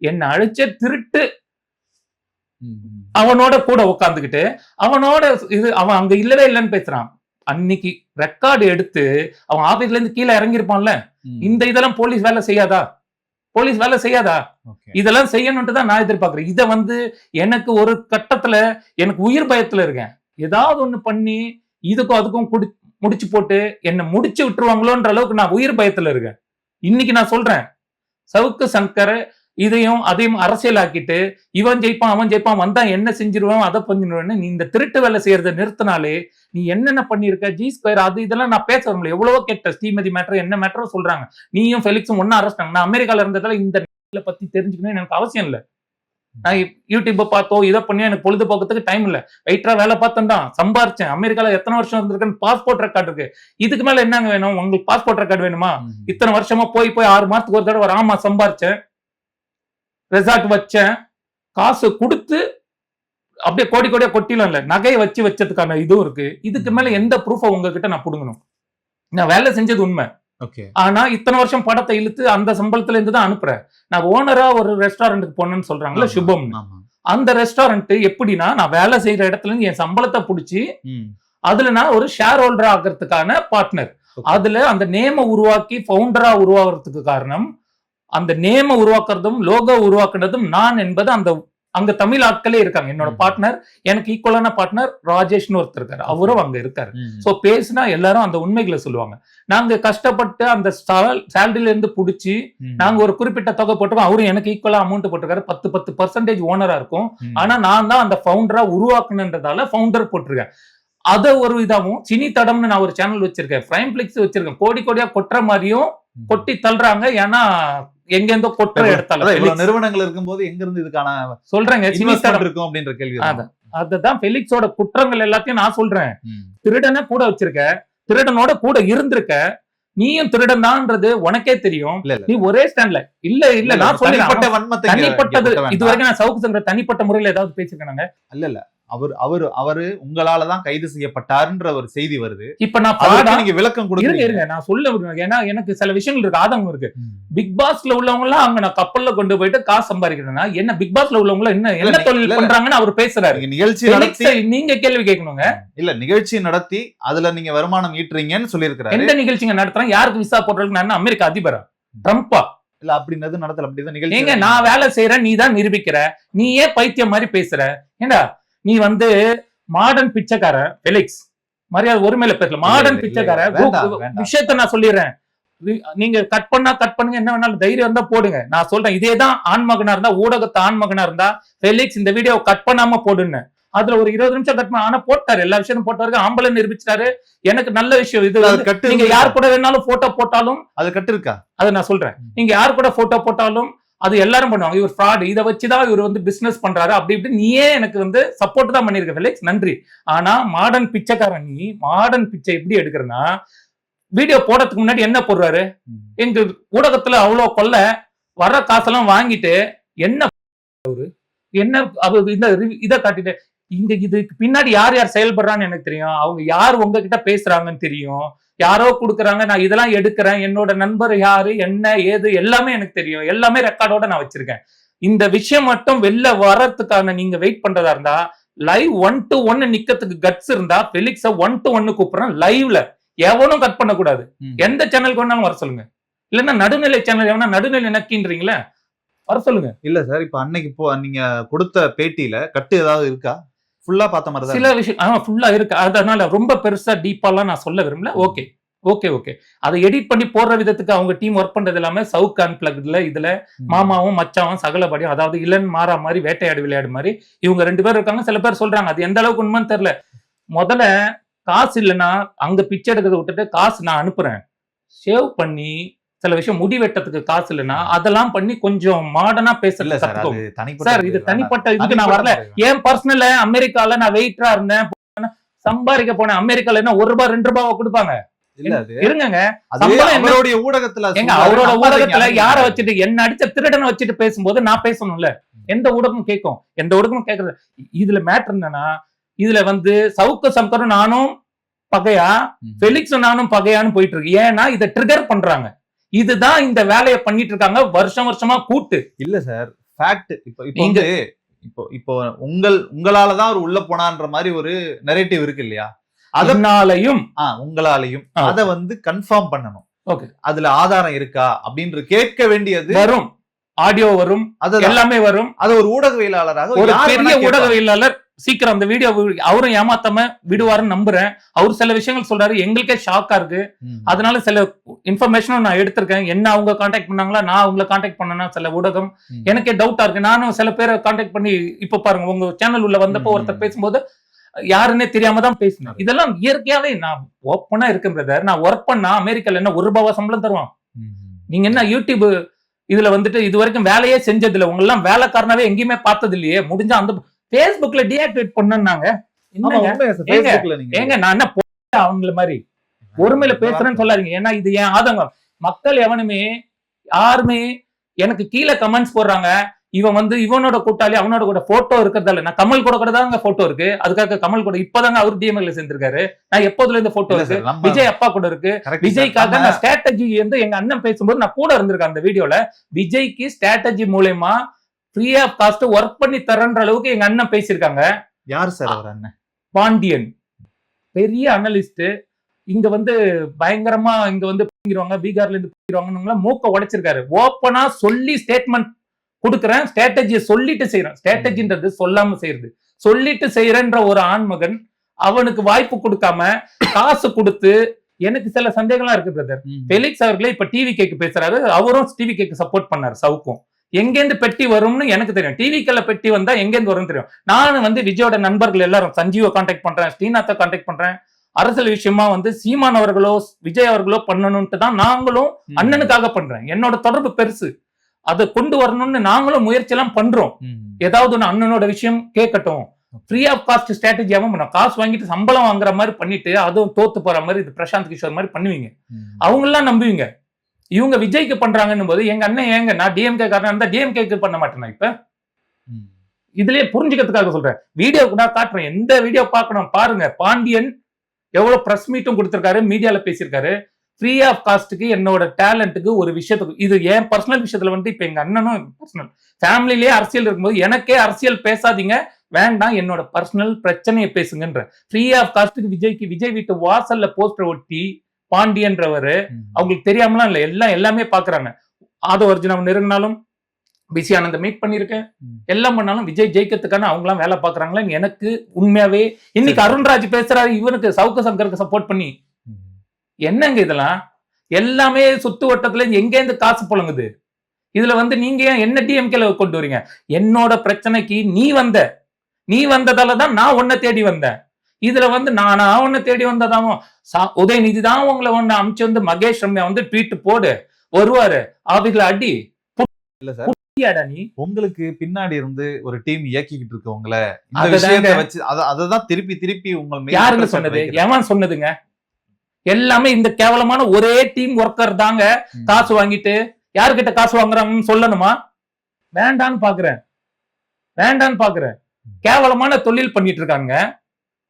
என்ன அழிச்ச திருட்டு அவனோட கூட உட்காந்துக்கிட்டு அவனோட இது அவன் அங்க இல்லவே இல்லைன்னு பேசுறான். அன்னைக்கு ரெக்கார்டு எடுத்து அவன் ஆபீஸ்ல இருந்து கீழே இறங்கியிருப்பான்ல. இந்த இதெல்லாம் போலீஸ் வேலை செய்யாதா? போலீஸ் வேலை செய்யாதா? இதெல்லாம் செய்யணும்ட்டு தான் நான் எதிர்பார்க்கிறேன். இதை எனக்கு ஒரு கட்டத்துல எனக்கு உயிர் பயத்துல இருக்கேன். ஏதாவது ஒண்ணு பண்ணி இதுக்கும் அதுக்கும் முடிச்சு போட்டு என்ன முடிச்சு விட்டுருவாங்களோன்ற அளவுக்கு நான் உயிர் பயத்துல இருக்கேன். இன்னைக்கு நான் சொல்றேன், சவுக்கு சங்கர் இதையும் அதையும் அரசியலாக்கிட்டு இவன் ஜெயிப்பான் அவன் ஜெயிப்பான் வந்தா என்ன செஞ்சிருவான் அதை பண்ணிடுவேன்னு நீ இந்த திருட்டு வேலை செய்யறத நிறுத்தினாலே நீ என்னென்ன பண்ணிருக்க G2 அது இதெல்லாம் நான் பேச வர முடியும். எவ்வளவோ கேட்ட ஸ்ரீமதி மேட்டர் என்ன மேட்டரோ சொல்றாங்க. நீயும் ஃபெலிக்ஸும் ஒன்னா அரெஸ்ட் பண்ண. நான் அமெரிக்கால இருந்ததால இந்த பத்தி தெரிஞ்சுக்கணும் எனக்கு அவசியம் இல்லை. நான் யூடியூப்பை பார்த்தோ இதை பண்ணி எனக்கு பொழுதுபோக்கத்துக்கு டைம் இல்லை. வெயிட்டரா வேலை பார்த்தேன் தான் சம்பாரிச்சேன். அமெரிக்கால எத்தனை வருஷம் இருந்திருக்கேன்னு பாஸ்போர்ட் ரெக்கார்டு இருக்கு. இதுக்கு மேல என்னங்க வேணும்? உங்களுக்கு பாஸ்போர்ட் ரெக்கார்டு வேணுமா? இத்தனை வருஷமா போய் 6 மாசத்துக்கு ஒரு தடவை ஆமா சம்பாரிச்சேன், ரெசார்ட் வச்சேன், காசு கொடுத்து அப்படியே கோடி கோடியா கொட்டிலும் இல்ல நகையை வச்சதுக்கான இதுவும் இருக்கு. இதுக்கு மேல எந்த ப்ரூஃபை உங்ககிட்ட நான் புடுங்கணும்? நான் வேலை செஞ்சது உண்மை. ஆனா இத்தனை வருஷம் படத்தை இழுத்து அந்த சம்பளத்துல இருந்து தான் அனுப்புறேன். நான் ஓனரா ஒரு ரெஸ்டாரண்ட்டுக்கு போனேன்னு சொல்றாங்கல்ல சுபம். அந்த ரெஸ்டாரண்ட் எப்படின்னா நான் வேலை செய்யற இடத்துல இருந்து என் சம்பளத்தை புடிச்சு அதுல நான் ஒரு ஷேர் ஹோல்டர் ஆகிறதுக்கான பார்ட்னர். அதுல அந்த நேம உருவாக்கி பவுண்டரா உருவாகிறதுக்கு காரணம் அந்த நேம உருவாக்குறதும் லோகோ உருவாக்குனதும் நான் என்பது அங்க தமிழ் ஆட்களே இருக்காங்க. என்னோட பார்ட்னர் எனக்கு ஈக்குவலான பார்ட்னர் ராஜேஷ்னு ஒருத்தர் இருக்காரு. அவரும் அங்க இருக்காரு. சோ பேசினா எல்லாரும் அந்த உண்மைகளை சொல்லுவாங்க. நாங்க கஷ்டப்பட்டு அந்த சேலரியில இருந்து புடிச்சு நாங்க ஒரு குறிப்பிட்ட தொகை போட்டுருக்கோம். அவரும் எனக்கு ஈக்குவலா அமௌண்ட் போட்டிருக்காரு. 10% ஓனரா இருக்கும். ஆனா நான் தான் அந்த பவுண்டரா உருவாக்குனன்றதால பவுண்டர் போட்டிருக்கேன். அத ஒரு இதாவும் சினி தடம்னு நான் ஒரு சேனல் வச்சிருக்கேன், பிரைம் பிளிக்ஸ் வச்சிருக்கேன். கோடி கோடியா கொட்டுற மாதிரியும் கொட்டி தள்ளுறாங்க. ஏன்னா எங்கெந்தோ கொட்டுற இடத்துல நிறுவனங்கள் இருக்கும்போது எங்க இருந்து இதுக்கான சொல்றேங்க இருக்கும் அப்படின்ற கேள்வி. அதுதான் ஃபெலிக்ஸோட குற்றங்கள் எல்லாத்தையும் நான் சொல்றேன். திருடனை கூட வச்சிருக்க, திருடனோட கூட இருந்திருக்க, நீயும் திருடன் தான்ன்றது உனக்கே தெரியும். நீ ஒரே ஸ்டாண்ட்ல இல்ல நான் சொல்றேன். தனிப்பட்டது இதுவரைக்கும் நான் சவுக்கு சங்கர் தனிப்பட்ட முறையில ஏதாவது பேசிருக்கேன்? இல்ல அவரு உங்களாலதான் கைது செய்யப்பட்டாருன்ற ஒரு செய்தி வருது. இப்ப நான் நீங்க விளக்கம் கொடுங்க. நான் சொல்ல விடுவேன். ஏன்னா எனக்கு சில விஷயங்கள் இருக்கு, ஆதங்கம் இருக்கு. பிக் பாஸ்ல உள்ளவங்க எல்லாம் அங்க நான் கப்பல்ல கொண்டு போயிட்டு காசு சம்பாதிக்கிறேன்னா என்ன பிக் பாஸ்ல உள்ளவங்க என்ன தொழில் பண்றாங்கன்னு அவர் பேசுறாரு. நிகழ்ச்சி நடத்தி நீங்க கேள்வி கேட்கணுங்க. இல்ல நிகழ்ச்சி நடத்தி அதுல நீங்க வருமானம் ஈட்டுறீங்கன்னு சொல்லியிருக்கிறாரு. எந்த நிகழ்ச்சிங்க நடத்துறேன்? யாருக்கு விசா போடுறதுக்கு? நான் அமெரிக்கா அதிபரா ட்ரம்பா? இல்ல அப்படின்னது நடத்தல. அப்படிதான் நிகழ்ச்சி. ஏங்க நான் வேலை செய்யறேன், நீ தான் நிரூபிக்கிற. நீ ஏன் பைத்தியம் மாதிரி பேசுற? ஏண்டா நீ மாடர்ன் பிச்சைக்காரன் ஃபெலிக்ஸ், மரியாதை ஒருமையில பேசல. மாடர்ன் பிச்சைக்காரன் விஷயத்த நான் சொல்லிடுறேன். நீங்க கட் பண்ணுங்க, என்ன வேணாலும் தைரியம் இருந்தா போடுங்க. நான் சொல்றேன், இதேதான் ஆண்மகனா இருந்தா, ஊடகத்தை ஆண்மகனா இருந்தா ஃபெலிக்ஸ் இந்த வீடியோ கட் பண்ணாம போடுன்னு. அதுல ஒரு 20 நிமிஷம் கட் பண்ண, ஆனா போட்டாரு, எல்லா விஷயமும் போட்டாரு, ஆம்பளை நிரூபிச்சாரு. எனக்கு நல்ல விஷயம் இது. நீங்க யார் கூட வேணாலும் போட்டோ போட்டாலும் அது கட்டு இருக்கா? அதை நான் சொல்றேன். நீங்க யார் கூட போட்டோ போட்டாலும் அது எல்லாரும் பண்ணுவாங்க. இவர் ஃப்ராட், இதை வச்சுதான் இவர் பிசினஸ் பண்றாரு அப்படி இப்படி நீயே எனக்கு சப்போர்ட் தான் பண்ணிருக்க ஃபெலிக்ஸ், நன்றி. ஆனா மாடர்ன் பிச்சைக்காரன் நீ மாடர்ன் பிச்சை எப்படி எடுக்கிறனா, வீடியோ போடுறதுக்கு முன்னாடி என்ன போடுறாரு? எங்க ஊடகத்துல அவ்வளவு கொள்ள வர்ற காசெல்லாம் வாங்கிட்டு என்ன இதை காட்டிட்டு இங்க இதுக்கு பின்னாடி யார் யார் செயல்படுறான்னு எனக்கு தெரியும். அவங்க யார் உங்ககிட்ட பேசுறாங்கன்னு தெரியும். யாரோ கொடுக்குறாங்க, நான் இதெல்லாம் எடுக்கிறேன், என்னோட நண்பர் யாரு என்ன ஏது எல்லாமே எனக்கு தெரியும். எல்லாமே ரெக்கார்டோட நான் வச்சிருக்கேன். இந்த விஷயம் மட்டும் வெளில வர்றதுக்கான நீங்க வெயிட் பண்றதா இருந்தா லைவ் 1-to-1 நிக்கிறதுக்கு கட்ஸ் இருந்தா ஃபெலிக்ஸ 1-to-1 கூப்பிடுறேன் லைவ்ல. எவனும் கட் பண்ண கூடாது. எந்த சேனலுக்கு வேணாலும் வர சொல்லுங்க. இல்லன்னா நடுநிலை சேனல் எவனா நடுநிலை நக்கின்றீங்களா வர சொல்லுங்க. இல்ல சார், இப்ப அன்னைக்கு நீங்க கொடுத்த பேட்டியில கட்டு ஏதாவது இருக்கா? ஃபுல்லா பார்த்த மாதிரி சில விஷயம் ஃபுல்லா இருக்கு. அதனால ரொம்ப பெருசா டீப்பாலாம் நான் சொல்ல விரும்பல. ஓகே அதை எடிட் பண்ணி போடுற விதத்துக்கு அவங்க டீம் ஒர்க் பண்றது எல்லாமே சவுக் அன்பிளக்ட்ல இதுல மாமாவும் மச்சாவும் சகலபடியும், அதாவது இளன் மாறா மாதிரி வேட்டையாடு விளையாடு மாதிரி இவங்க 2 பேர் இருக்காங்க. சில பேர் சொல்றாங்க, அது எந்த அளவுக்கு உண்மைன்னு தெரியல. முதல்ல காசு இல்லைன்னா அங்க பிச்சை எடுக்கிறத விட்டுட்டு காசு நான் அனுப்புறேன், சேவ் பண்ணி சில விஷயம் முடி வெட்டத்துக்கு காசு இல்லைன்னா அதெல்லாம் பண்ணி கொஞ்சம் மாடர்னா இல்ல பேசல சார், அது தனிப்பட்ட சார். இது முறையில் தனிப்பட்ட வேண்டாம். இதுக்கு நான் வரல. தனிப்பட்ட முறையில் ஏன் பர்சனல அமெரிக்கால நான் வெயிட்டரா இருந்தேன், சம்பாதிக்க போனேன். அமெரிக்கால என்ன ₹1 ₹2 கொடுப்பாங்க? இல்ல, அது இருங்க. அது சம்பளம் என்ன? அவருடைய ஊடகத்துல எங்க சொல்றாரு, அவரோட நம்ம அதை ஊடகத்துல ஞாபகம் யார வச்சுக்கணும். வச்சுட்டு என்ன அடிச்ச திருடனை வச்சுட்டு பேசும்போது நான் பேசணும்ல. எந்த ஊடகமும் கேட்கும், எந்த ஊடகமும் கேட்கறது. இதுல மேட்டர் என்னன்னா, இதுல வந்து சவுக்கு சங்கரும் நானும் பகையா, ஃபெலிக்ஸும் நானும் பகையான்னு போயிட்டு இருக்கு. ஏன்னா இதை ட்ரிகர் பண்றாங்க. இதுதான் இந்த வேலையை பண்ணிட்டு இருக்காங்க வருஷம் வருஷமா கூட்டு. இல்ல சார், ஃபேக்ட். இப்போ வந்து இப்போ உங்களாலதான் அவர் உள்ள போனான்ற மாதிரி ஒரு நரேட்டிவ் இருக்கு இல்லையா? அதனாலையும் உங்களாலையும் அத வந்து கன்ஃபார்ம் பண்ணணும். ஓகே, அதுல ஆதாரம் இருக்கா அப்படின்ற கேட்க வேண்டியது வரும். ஆடியோ வரும், எல்லாமே வரும். அது ஒரு ஊடகவியலாளராக ஒரு பெரிய ஊடகவியலாளர் சீக்கிரம் அந்த வீடியோ அவரும் ஏமாத்தாம விடுவாருன்னு நம்புறேன். அவர் சில விஷயங்கள் சொல்றாரு, எங்களுக்கே ஷாக்கா இருக்கு. அதனால சில இன்ஃபர்மேஷனும் நான் எடுத்திருக்கேன். என்ன அவங்க கான்டாக்ட் பண்ணாங்களா, நான் அவங்களை கான்டாக்ட் பண்ணனா சில ஊடகம் எனக்கே டவுட்டா இருக்கு. நானும் சில பேரை கான்டாக்ட் பண்ணி இப்ப பாருங்க உங்க சேனல் உள்ள வந்தப்போ ஒருத்தர் பேசும்போது யாருன்னே தெரியாம தான் பேசினேன். இதெல்லாம் இயற்கையாவே நான் ஓப்பனா இருக்கேன் பிரதர். நான் ஒர்க் பண்ணா அமெரிக்கால என்ன ₹1 சம்பளம் தருவான்? நீங்க என்ன யூடியூப் இதுல வந்துட்டு இது வரைக்கும் வேலையே செஞ்சது இல்ல. உங்க எல்லாம் வேலைக்காரனாவே எங்கேயுமே பார்த்தது இல்லையே. முடிஞ்சா அந்த Facebookல டீஆக்டிவேட் பண்ணாங்க. ஏங்க நான் என்ன அவங்கள மாதிரி ஒருமையில பேசுறேன்னு சொல்லாதீங்க. ஏன்னா இது என் ஆதங்கம். மக்கள் எவனுமே யாருமே எனக்கு கீழே கமெண்ட்ஸ் போடுறாங்க. இவன் வந்து இவனோட கூட்டாளி அவனோட கூட போட்டோ இருக்கிறதால நான் கமல் கூட தாங்க போட்டோ இருக்கு. அதுக்காக கமல் கூட இப்பதாங்க அவர் டிஎம்எல்ல சேர்ந்திருக்காரு. நான் எப்போதுல இருந்து போட்டோ இருக்கு. விஜய் அப்பா கூட இருக்கு. விஜய்க்காக நான் ஸ்ட்ராட்டஜி வந்து எங்க அண்ணன் பேசும்போது நான் கூட இருந்திருக்கேன் அந்த வீடியோல. விஜய்க்கு ஸ்ட்ராட்டஜி மூலமா ஃப்ரீ ஆஃப் காஸ்ட் ஒர்க் பண்ணி தரன்ற அளவுக்கு எங்க அண்ணன் பேசியிருக்காங்க. யார் சார் அவர் அண்ணன்? பாண்டியன், பெரிய அனலிஸ்ட். இங்க வந்து பயங்கரமா இங்க வந்து பிடிக்கிறவங்க, பீகார்ல இருந்து பிடிக்கிறவங்க மூக்க உடைச்சிருக்காரு. ஓப்பனா சொல்லி ஸ்டேட்மெண்ட் கொடுக்குறேன். ஸ்ட்ராட்டஜியை சொல்லிட்டு செய்யறேன். ஸ்ட்ராட்டஜின்றது சொல்லாம செய்யறது. சொல்லிட்டு செய்யறன்ற ஒரு ஆண்மகன் அவனுக்கு வாய்ப்பு கொடுக்காம காசு கொடுத்து எனக்கு சில சந்தேகம்லாம் இருக்கு பிரதர். ஃபெலிக்ஸ் அவர்களே இப்ப டிவி கேக்கு பேசுறாரு. அவரும் டிவி கேக்கு சப்போர்ட் பண்ணாரு. சவுக்கும் எங்கேருந்து பெட்டி வரும்னு எனக்கு தெரியும். டிவிக்கல்ல பெட்டி வந்தா எங்கேருந்து வரும்னு தெரியும். நானும் வந்து விஜயோட நண்பர்கள் எல்லாரும் சஞ்சீவை கான்டாக்ட் பண்றேன், ஸ்ரீநாத்தை கான்டாக்ட் பண்றேன். அரசியல் விஷயமா வந்து சீமான் அவர்களோ விஜய் அவர்களோ பண்ணணும்ட்டு தான் நாங்களும் அண்ணனுக்காக பண்றேன். என்னோட தொடர்பு பெருசு. அதை கொண்டு வரணும்னு நாங்களும் முயற்சி எல்லாம் பண்றோம். ஏதாவது ஒண்ணு அண்ணனோட விஷயம் கேட்கட்டும். ஃப்ரீ ஆஃப் காஸ்ட் ஸ்ட்ராட்டஜியாவும் காசு வாங்கிட்டு சம்பளம் வாங்குற மாதிரி பண்ணிட்டு அதுவும் தோத்து போற மாதிரி இது பிரசாந்த் கிஷோர் மாதிரி பண்ணுவீங்க. அவங்க எல்லாம் நம்புவீங்க. இவங்க விஜய்க்கு பண்றாங்கன்னு போது எங்க அண்ணன் ஏங்க நான் டிஎம்கே காரனா இருந்தா டிஎம்கேக்கு பண்ண மாட்டேனா? இப்ப இதுலயே புரிஞ்சுக்கிறதுக்காக சொல்றேன். வீடியோ கூட காட்டுறேன். எந்த வீடியோ பார்க்கணும் பாருங்க. பாண்டியன் எவ்வளவு பிரஸ் மீட்டும் கொடுத்திருக்காரு, மீடியால பேசியிருக்காரு. ஃப்ரீ ஆஃப் காஸ்ட்டுக்கு என்னோட டேலண்ட்டுக்கு ஒரு விஷயத்துக்கு இது ஏன் பர்சனல் விஷயத்துல வந்து இப்ப எங்க அண்ணனும் பர்சனல் ஃபேமிலிலேயே அரசியல் இருக்கும்போது எனக்கே அரசியல் பேசாதீங்க வேண்டாம், என்னோட பர்சனல் பிரச்சனையை பேசுங்கன்ற. ஃப்ரீ ஆஃப் காஸ்ட்டுக்கு விஜய் வீட்டு வாசல்ல போஸ்டர் ஒட்டி பாண்டியன்றவரு அவங்களுக்கு தெரியாமலாம் இல்ல, எல்லாமே பாக்குறாங்க. ஆதோ அர்ஜுன் நெருங்கினாலும் பிசி ஆனந்த மீட் பண்ணிருக்கேன். எல்லாம் பண்ணாலும் விஜய் ஜெயிக்கிறதுக்கான அவங்க எல்லாம் வேலை பாக்குறாங்களா எனக்கு உண்மையாவே. இன்னைக்கு அருண்ராஜ் பேசுறாரு இவனுக்கு சவுக்கு சங்கருக்கு சப்போர்ட் பண்ணி. என்னங்க இதெல்லாம் எல்லாமே சுத்து வட்டத்துல எங்கேருந்து காசு புழங்குது? இதுல வந்து நீங்க என்ன டிஎம்கேல கொண்டு வரீங்க? என்னோட பிரச்சனைக்கு நீ வந்ததாலதான் நான் உன்னை தேடி வந்தேன். இதுல வந்து நானா உன்னை தேடி வந்ததாவும் உதயநிதி தான் உங்களை ஒண்ணு அமிச்சு வந்து மகேஷ் ரம்யா வந்து ட்வீட் போடு வருவாரு ஆபீஸ்ல அடி. இல்ல சார், நீ உங்களுக்கு பின்னாடி இருந்து ஒரு டீம் இயக்கிக்கிட்டு இருக்கவங்கள இந்த விஷயத்தை வச்சு அததான் திருப்பி உங்க யாருங்க சொன்னது? எவன் சொன்னதுங்க? எல்லாமே இந்த கேவலமான ஒரே டீம் ஒர்க்கர் தாங்க காசு வாங்கிட்டு யாருக்கிட்ட காசு வாங்குறாங்கன்னு சொல்லணுமா? வேண்டான்னு பாக்குறேன். கேவலமான தொழில் பண்ணிட்டு இருக்காங்க.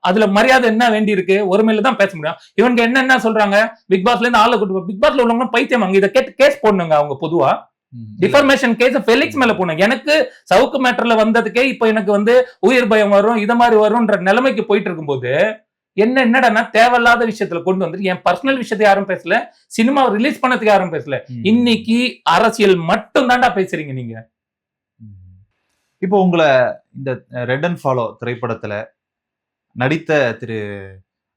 அதுல மரியாதை என்ன வேண்டி இருக்கு? ஒருமையில தான் பேச முடியும். இவங்க என்ன சொல்றாங்க? பிக் பாஸ்ல இருந்து ஆளை கூட்டு பிக் பாஸ்ல உள்ளவங்க பைத்தியம் வாங்க இதை கேட்டு கேஸ் போடணுங்க. அவங்க பொதுவா டிஃபர்மேஷன் கேஸ் ஃபெலிக்ஸ் மேல போனோம். எனக்கு சவுக்கு மேட்டர்ல வந்ததுக்கே இப்ப எனக்கு வந்து உயிர் பயம் வரும் இது மாதிரி வரும்ன்ற நிலைமைக்கு போயிட்டு இருக்கும்போது என்னடா தேவையில்லாத விஷயத்துல கொண்டு வந்து என் பர்சனல் விஷயத்தை யாரும் பேசல, சினிமா ரிலீஸ் பண்ணதுக்கு யாரும் பேசல. இன்னைக்கு அரசியல் மட்டும் தான்டா பேசுறீங்க நீங்க. இப்போ உங்களை இந்த ரெட் அண்ட் ஃபாலோ திரைப்படத்துல நடித்த திரு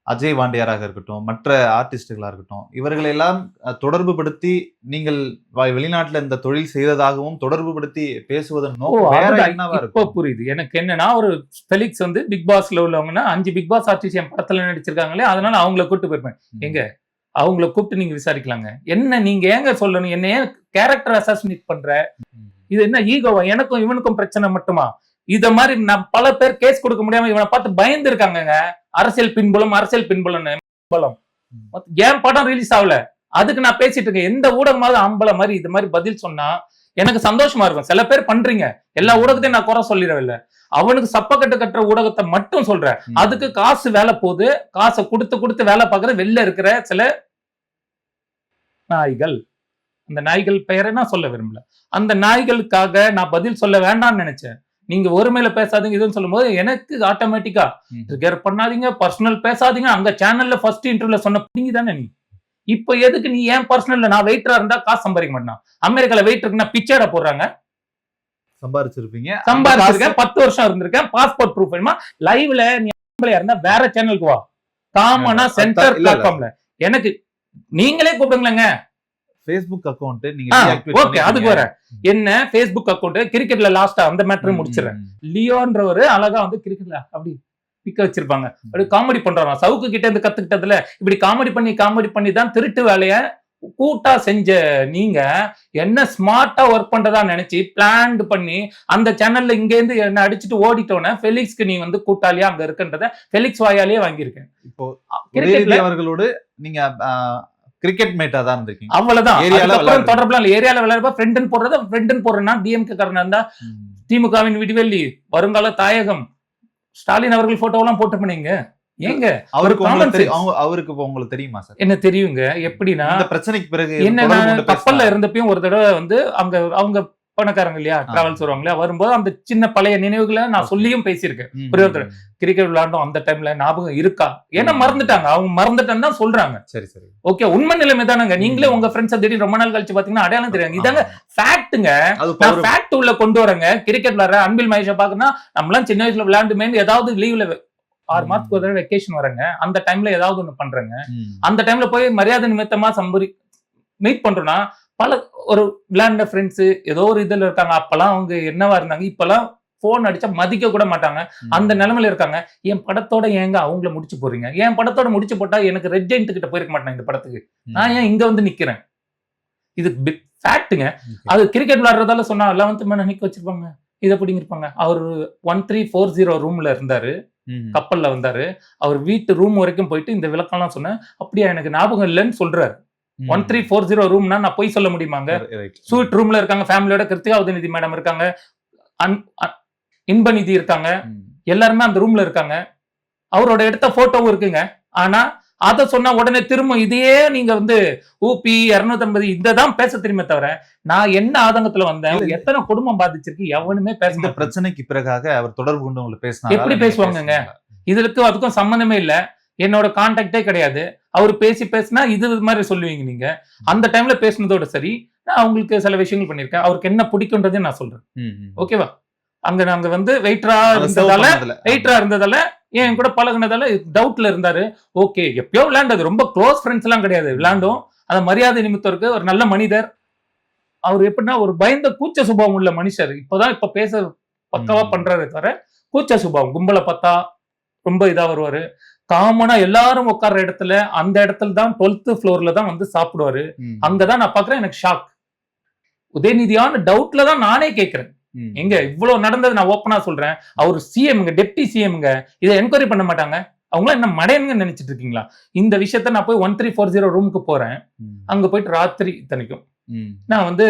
அஜய் வாண்டியாராக இருக்கட்டும், மற்ற ஆர்டிஸ்டுகளா இருக்கட்டும், இவர்களை எல்லாம் தொடர்பு படுத்தி நீங்கள் வெளிநாட்டுல இந்த தொழில் செய்ததாகவும் தொடர்பு படுத்தி பேசுவதன் நோக்கம் வேற என்னவா இருக்கும்? இப்ப புரியுது எனக்கு. என்னன்னா ஒரு ஃபெலிக்ஸ் வந்து பிக் பாஸ்ல உள்ளவங்கன்னா 5 பிக் பாஸ் ஆர்டிஸ்ட் என் படத்துல நடிச்சிருக்காங்களே, அதனால அவங்கள கூட்டு போயிருப்பேன். எங்க அவங்கள கூப்பிட்டு நீங்க விசாரிக்கலாங்க. என்ன நீங்க ஏங்க சொல்லணும்? என்ன ஏன் கேரக்டர் அசாசினேட் பண்ற? இது என்ன ஈகோவா? எனக்கும் இவனுக்கும் பிரச்சனை மட்டுமா? இத மாதிரி நான் பல பேர் கேஸ் கொடுக்க முடியாம இவனை பார்த்து பயந்து இருக்காங்கங்க. அரசியல் பின்புலம்னு பலம். ஏன் படம் ரிலீஸ் ஆகல? அதுக்கு நான் பேசிட்டு இருக்கேன். எந்த ஊடகமாவது அம்பல மாதிரி இது மாதிரி பதில் சொன்னா எனக்கு சந்தோஷமா இருக்கும். சில பேர் பண்றீங்க. எல்லா ஊடகத்தையும் நான் குறை சொல்லிடவில்லை. அவனுக்கு சப்பக்கட்டு கட்டுற ஊடகத்தை மட்டும் சொல்றேன். அதுக்கு காசு வேலை போகுது. காசை கொடுத்து வேலை பார்க்கற வெளில இருக்கிற சில நாய்கள். அந்த நாய்கள் பெயரை நான் சொல்ல விரும்பல. அந்த நாய்களுக்காக நான் பதில் சொல்ல வேண்டாம்னு நினைச்சேன். நீங்க ஒருமையில பேசாதீங்க இதுன்னு சொல்லும்போது எனக்கு ஆட்டோமேட்டிக்கா ட்ரிகர் பண்ணாதீங்க, பர்சனல் பேசாதீங்க. அங்க சேனல்ல ஃபர்ஸ்ட் இன்டர்வியூல சொன்ன நீங்க தானே நீ. இப்ப எதுக்கு நீ ஏன் பர்சனல்ல நான் வெயிட்டரா இருந்தா காசு சம்பாதிக்க மாட்டேன்? அமெரிக்கால வெயிட்டருக்கு நான் பிச்சைட போடுறாங்க. சம்பாதிச்சிருக்கேன். 10 வருஷம் இருந்திருக்கேன். பாஸ்போர்ட் ப்ரூஃப் வேணுமா? லைவ்ல நீ இருந்தா வேற சேனலுக்கு வா. காமனா சென்டர் பிளாட்ஃபார்ம்ல எனக்கு நீங்களே கூப்பிடுங்களேங்க. Facebook அக்கவுண்ட் நீங்க ஓகே அதுக்கு வர என்ன Facebook அக்கவுண்ட் கிரிக்கெட்ல லாஸ்டா அந்த மேட்டர் முடிச்சிடுறேன். லியோன்றவரு அழகா வந்து கிரிக்கெட்ல அப்படி பிக்க வச்சிருப்பாங்க. அப்படி காமெடி பண்றாங்க. சவுக்கு கிட்ட இருந்து கத்துக்கிட்டதுல இப்படி காமெடி பண்ணி தான் திருட்டு வேலைய கூட்டா செஞ்ச நீங்க என்ன ஸ்மார்ட்டா ஒர்க் பண்றதா நினைச்சு பிளான் பண்ணி அந்த சேனல்ல இங்க இருந்து என்ன அடிச்சுட்டு ஓடிட்டோன்னே ஃபெலிக்ஸ்க்கு நீ வந்து கூட்டாளியா அங்க இருக்குன்றத ஃபெலிக்ஸ் வாயாலேயே வாங்கியிருக்கேன். இப்போ கிரிக்கெட்ல அவர்களோடு நீங்க கிரிக்கெட் மேட்டா தான் இருந்திருக்கீங்க. அவ்வளவுதான். அதுக்கப்புறம் தொடர்புல ஏரியால விளையாடுறப்ப ஃப்ரெண்ட்னு போடுறேன்னா டிஎம்கே காரனா இருந்தா திமுகவின் விடிவெள்ளி வருங்கால தாயகம் ஸ்டாலின் அவர்கள் போட்டோ எல்லாம் போட்டு பண்ணீங்க. ஏங்க அவருக்கு உங்களுக்கு தெரியுமா சார்? என்ன தெரியுங்க. எப்படின்னா இந்த பிரச்சனைக்கு பிறகு என்ன கப்பல்ல இருந்தப்பயும் ஒரு தடவை வந்து அவங்க பணக்காரங்க இல்லையா டிராவல்ஸ் வருவாங்க இல்லையா, வரும்போது அந்த சின்ன பழைய நினைவுகளை நான் சொல்லியும் பேசியிருக்கேன். கிரிக்கெட் விளையாண்டோம் அந்த டைம்ல ஞாபகம் இருக்கா? ஏன்னா மறந்துட்டாங்க. அவங்க மறந்துட்டேன்னு தான் சொல்றாங்க. சரி சரி ஓகே உண்மை நிலைமை தானங்க. நீங்களே உங்க ஃப்ரெண்ட்ஸ் திடீர்னு ரொம்ப நாள் கழிச்சு பாத்தீங்கன்னா அடையாளம் தெரியாங்க. இதாங்க ஃபேக்ட்டுங்க. நான் ஃபேக்ட் உள்ள கொண்டு வரேங்க. கிரிக்கெட் விளையாடுற அன்பில் மகேஷை பாக்குன்னா நம்மளாம் சின்ன வயசுல விளையாண்டுமேன்னு ஏதாவது லீவ்ல 6 மாசத்துக்கு ஒரு தடவை வெக்கேஷன் வரங்க. அந்த டைம்ல ஏதாவது ஒண்ணு பண்றேங்க. அந்த டைம்ல போய் மரியாதை நிமித்தமா மீட் பண்றோம்னா பல ஒரு விளையாண்ட ஃப்ரெண்ட்ஸ் ஏதோ ஒரு இதுல இருக்காங்க. அப்பெல்லாம் அவங்க என்னவா இருந்தாங்க, இப்பெல்லாம் போன் அடிச்சா மதிக்க கூட மாட்டாங்க. அந்த நிலைமையில இருக்காங்க. என் படத்தோட ஏங்க அவங்கள முடிச்சு போறீங்க? என் படத்தோட முடிச்சு போட்டா எனக்கு ரெட் ஜெயிண்ட் கிட்ட போயிருக்க மாட்டேன். இந்த படத்துக்கு நான் ஏன் இங்க வந்து நிக்கிறேன்? இது ஃபேக்ட்டுங்க. அது கிரிக்கெட் விளையாடுறதால சொன்னா 11th மேல நிக்க வச்சிருப்பாங்க. இதை பிடிங்கிருப்பாங்க. அவர் 1340 ரூம்ல இருந்தாரு. கப்பல்ல வந்தாரு. அவர் வீட்டு ரூம் வரைக்கும் போயிட்டு இந்த விளக்கம்லாம் சொன்னேன். அப்படியா எனக்கு ஞாபகம் இல்லைன்னு சொல்றாரு. 1340 ரூம்னா நான் போய் சொல்ல முடியுமாங்க? ஸ்வீட் ரூம்ல இருக்காங்க. ஃபேமிலியோட கிருத்திகா உதயநிதி மேடம் இருக்காங்க, இன்பநிதி இருக்காங்க, எல்லாருமே அந்த ரூம்ல இருக்காங்க. அவரோட எடுத்த போட்டோவும் இருக்குங்க. ஆனா அத சொன்னா உடனே திரும்ப இதையே நீங்க வந்து ஊபி 250 இததான் பேச தெரியுமே தவிர நான் என்ன ஆதங்கத்துல வந்தேன், எத்தனை குடும்பம் பாதிச்சிருக்கு எவனுமே பேச. இந்த பிரச்சனைக்கு பிறகாக அவர் தொடர்பு கொண்டு உங்களுக்கு பேசினா எப்படி பேசுவாங்கங்க? இதுக்கு அதுக்கும் சம்பந்தமே இல்ல. என்னோட கான்டாக்டே கிடையாது. அவர் பேசினா இது மாதிரி சொல்லுவீங்க நீங்க. அந்த டைம்ல பேசினதோட சரி, நான் அவங்களுக்கு சில விஷயங்கள் பண்ணிருக்கேன். அவருக்கு என்ன பிடிக்கும்ன்றதையும் நான் சொல்றேன். ஓகேவா? அங்க நாங்க வந்து வெயிட்டரா இருந்ததால என் கூட பழகுனதால டவுட்ல இருந்தாரு. ஓகே எப்பயோ விளையாண்டது, ரொம்ப க்ளோஸ் ஃப்ரெண்ட்ஸ் எல்லாம் கிடையாது. விளையாண்டோம். அந்த மரியாதை நிமித்தம் இருக்கு. ஒரு நல்ல மனிதர். அவர் எப்படின்னா ஒரு பயந்த கூச்ச சுபாவம் உள்ள மனுஷர். இப்ப பேச பக்கவா பண்றாரு தவிர கூச்ச சுபாவம். கும்பலை பார்த்தா ரொம்ப இதா வருவாரு. காமனா எல்லாரும் உட்கார்ற இடத்துல அந்த இடத்துல தான் 12th ஃப்ளோர்ல தான் வந்து சாப்பிடுவாரு. அங்கதான் நான் பாக்குறேன். எனக்கு ஷாக். உதயநிதியான டவுட்ல தான் நானே கேட்கிறேன். எங்க இவ்வளவு நடந்தது நான் ஓப்பனா சொல்றேன். அவர் சிஎம்ங்க, டெப்டி சிஎம்ங்க. இதை என்கொயரி பண்ண மாட்டாங்க. அவங்கள என்ன மடையனுங்க நினைச்சிட்டு இருக்கீங்களா? இந்த விஷயத்த நான் போய் 1340 ரூமுக்கு போறேன். அங்க போயிட்டு ராத்திரி இத்தனைக்கும் நான் வந்து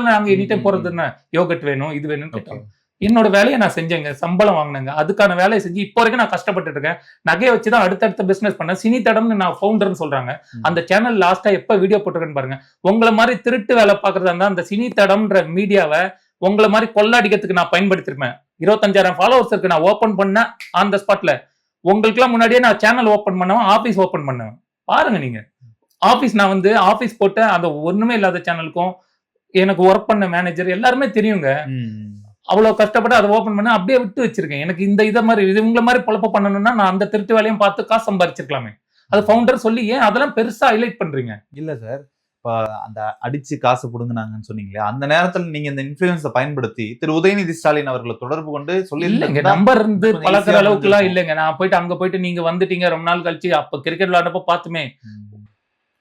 நாங்க எனி டைம் போறது யோகட் வேணும் இது வேணும்னு கேட்டோம். என்னோட வேலையை நான் செஞ்சேங்க. சம்பளம் வாங்கினேங்க. அதுக்கான வேலையை செஞ்சு இப்போ வரைக்கும் நான் கஷ்டப்பட்டு இருக்கேன். நகையை வச்சுதான் அடுத்தடுத்த பிசினஸ் பண்ணேன். சினி தடம்னு நான் ஃபவுண்டர்னு சொல்றாங்க. அந்த சேனல் லாஸ்டா எப்ப வீடியோ போட்டுருக்கேன்னு பாருங்க. உங்களை மாதிரி திருட்டு வேலை பாக்குறதா இருந்தா அந்த சினி தடம்ன்ற மீடியாவை உங்களை மாதிரி கொள்ளடிக்கிறதுக்கு நான் பயன்படுத்திருப்பேன். 25,000 ஃபாலோவர்ஸ் இருக்கு. நான் ஓபன் பண்ணேன் ஆன் த ஸ்பாட்ல. உங்களுக்கு எல்லாம் முன்னாடியே நான் சேனல் ஓபன் பண்ணுவேன், ஆபீஸ் ஓபன் பண்ணுவேன். பாருங்க நீங்க ஆபீஸ் நான் வந்து ஆபீஸ் போட்ட அந்த ஒண்ணுமே இல்லாத சேனலுக்கும் எனக்கு ஒர்க் பண்ண மேனேஜர் எல்லாருமே தெரியுங்க. அவ்வளவு கஷ்டப்பட்டு அதை ஓபன் பண்ண அப்படியே விட்டு வச்சிருக்கேன். எனக்கு இந்த இதை மாதிரி இவங்கள மாதிரி பொழப்ப பண்ணணும்னா நான் அந்த திருட்டு வேலையும் பார்த்து காசு சம்பாதிச்சிருக்கலாமே. அது ஃபவுண்டர் சொல்லி ஏன் அதெல்லாம் பெருசா ஹைலைட் பண்றீங்க? இல்ல சார், இப்ப அந்த அடிச்சு காசு புடுங்கினாங்கன்னு சொன்னீங்களே, அந்த நேரத்துல நீங்க இந்த இன்ஃப்ளூயன்ஸை பயன்படுத்தி திரு உதயநிதி ஸ்டாலின் அவர்களை தொடர்பு கொண்டு சொல்லி இல்லைங்க, நம்பர் இருந்து பழக்கிற அளவுக்கு எல்லாம் இல்லைங்க. நான் போயிட்டு அங்க போயிட்டு நீங்க வந்துட்டீங்க ரொம்ப நாள் கழிச்சு, அப்ப கிரிக்கெட் விளையாடப்ப பார்த்துமே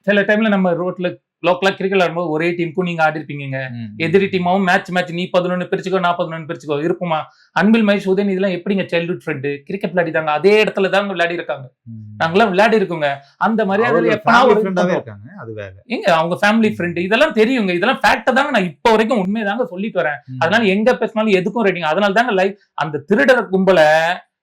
சில டைம்ல நம்ம ரோட்ல லோக்கலா கிரிக்கெட் ஆடும்போது ஒரே டீமுக்கும் நீங்க ஆடி இருப்பீங்க. எதிரி டீமாவும் மேட்ச் நீ 11 பிரிச்சுக்கோ, நான் 11 பிரிச்சுக்கோ இருப்போமா? அன்பில் மகேஷ் உதயநிதிலாம் எப்படிங்க சைல்ட்ஹுட் ஃப்ரெண்டு? கிரிக்கெட் விளையாடிதாங்க, அதே இடத்துல தான் விளையாடி இருக்காங்க. நாங்களாம் விளையாடி இருக்கோங்க. அந்த மரியாதையில எப்பனா ஒரு இருக்காங்க. அது வேற. எங்க அவங்க ஃபேமிலி ஃப்ரெண்டு, இதெல்லாம் தெரியுங்க. இதெல்லாம் ஃபேக்ட் தாங்க. நான் இப்ப வரைக்கும் உண்மைதாங்க சொல்லிட்டு வரேன். அதனால எங்க பேசினாலும் எதுக்கும் ரெடிங்க. அதனால தாங்க லைவ் அந்த திருடர கும்பல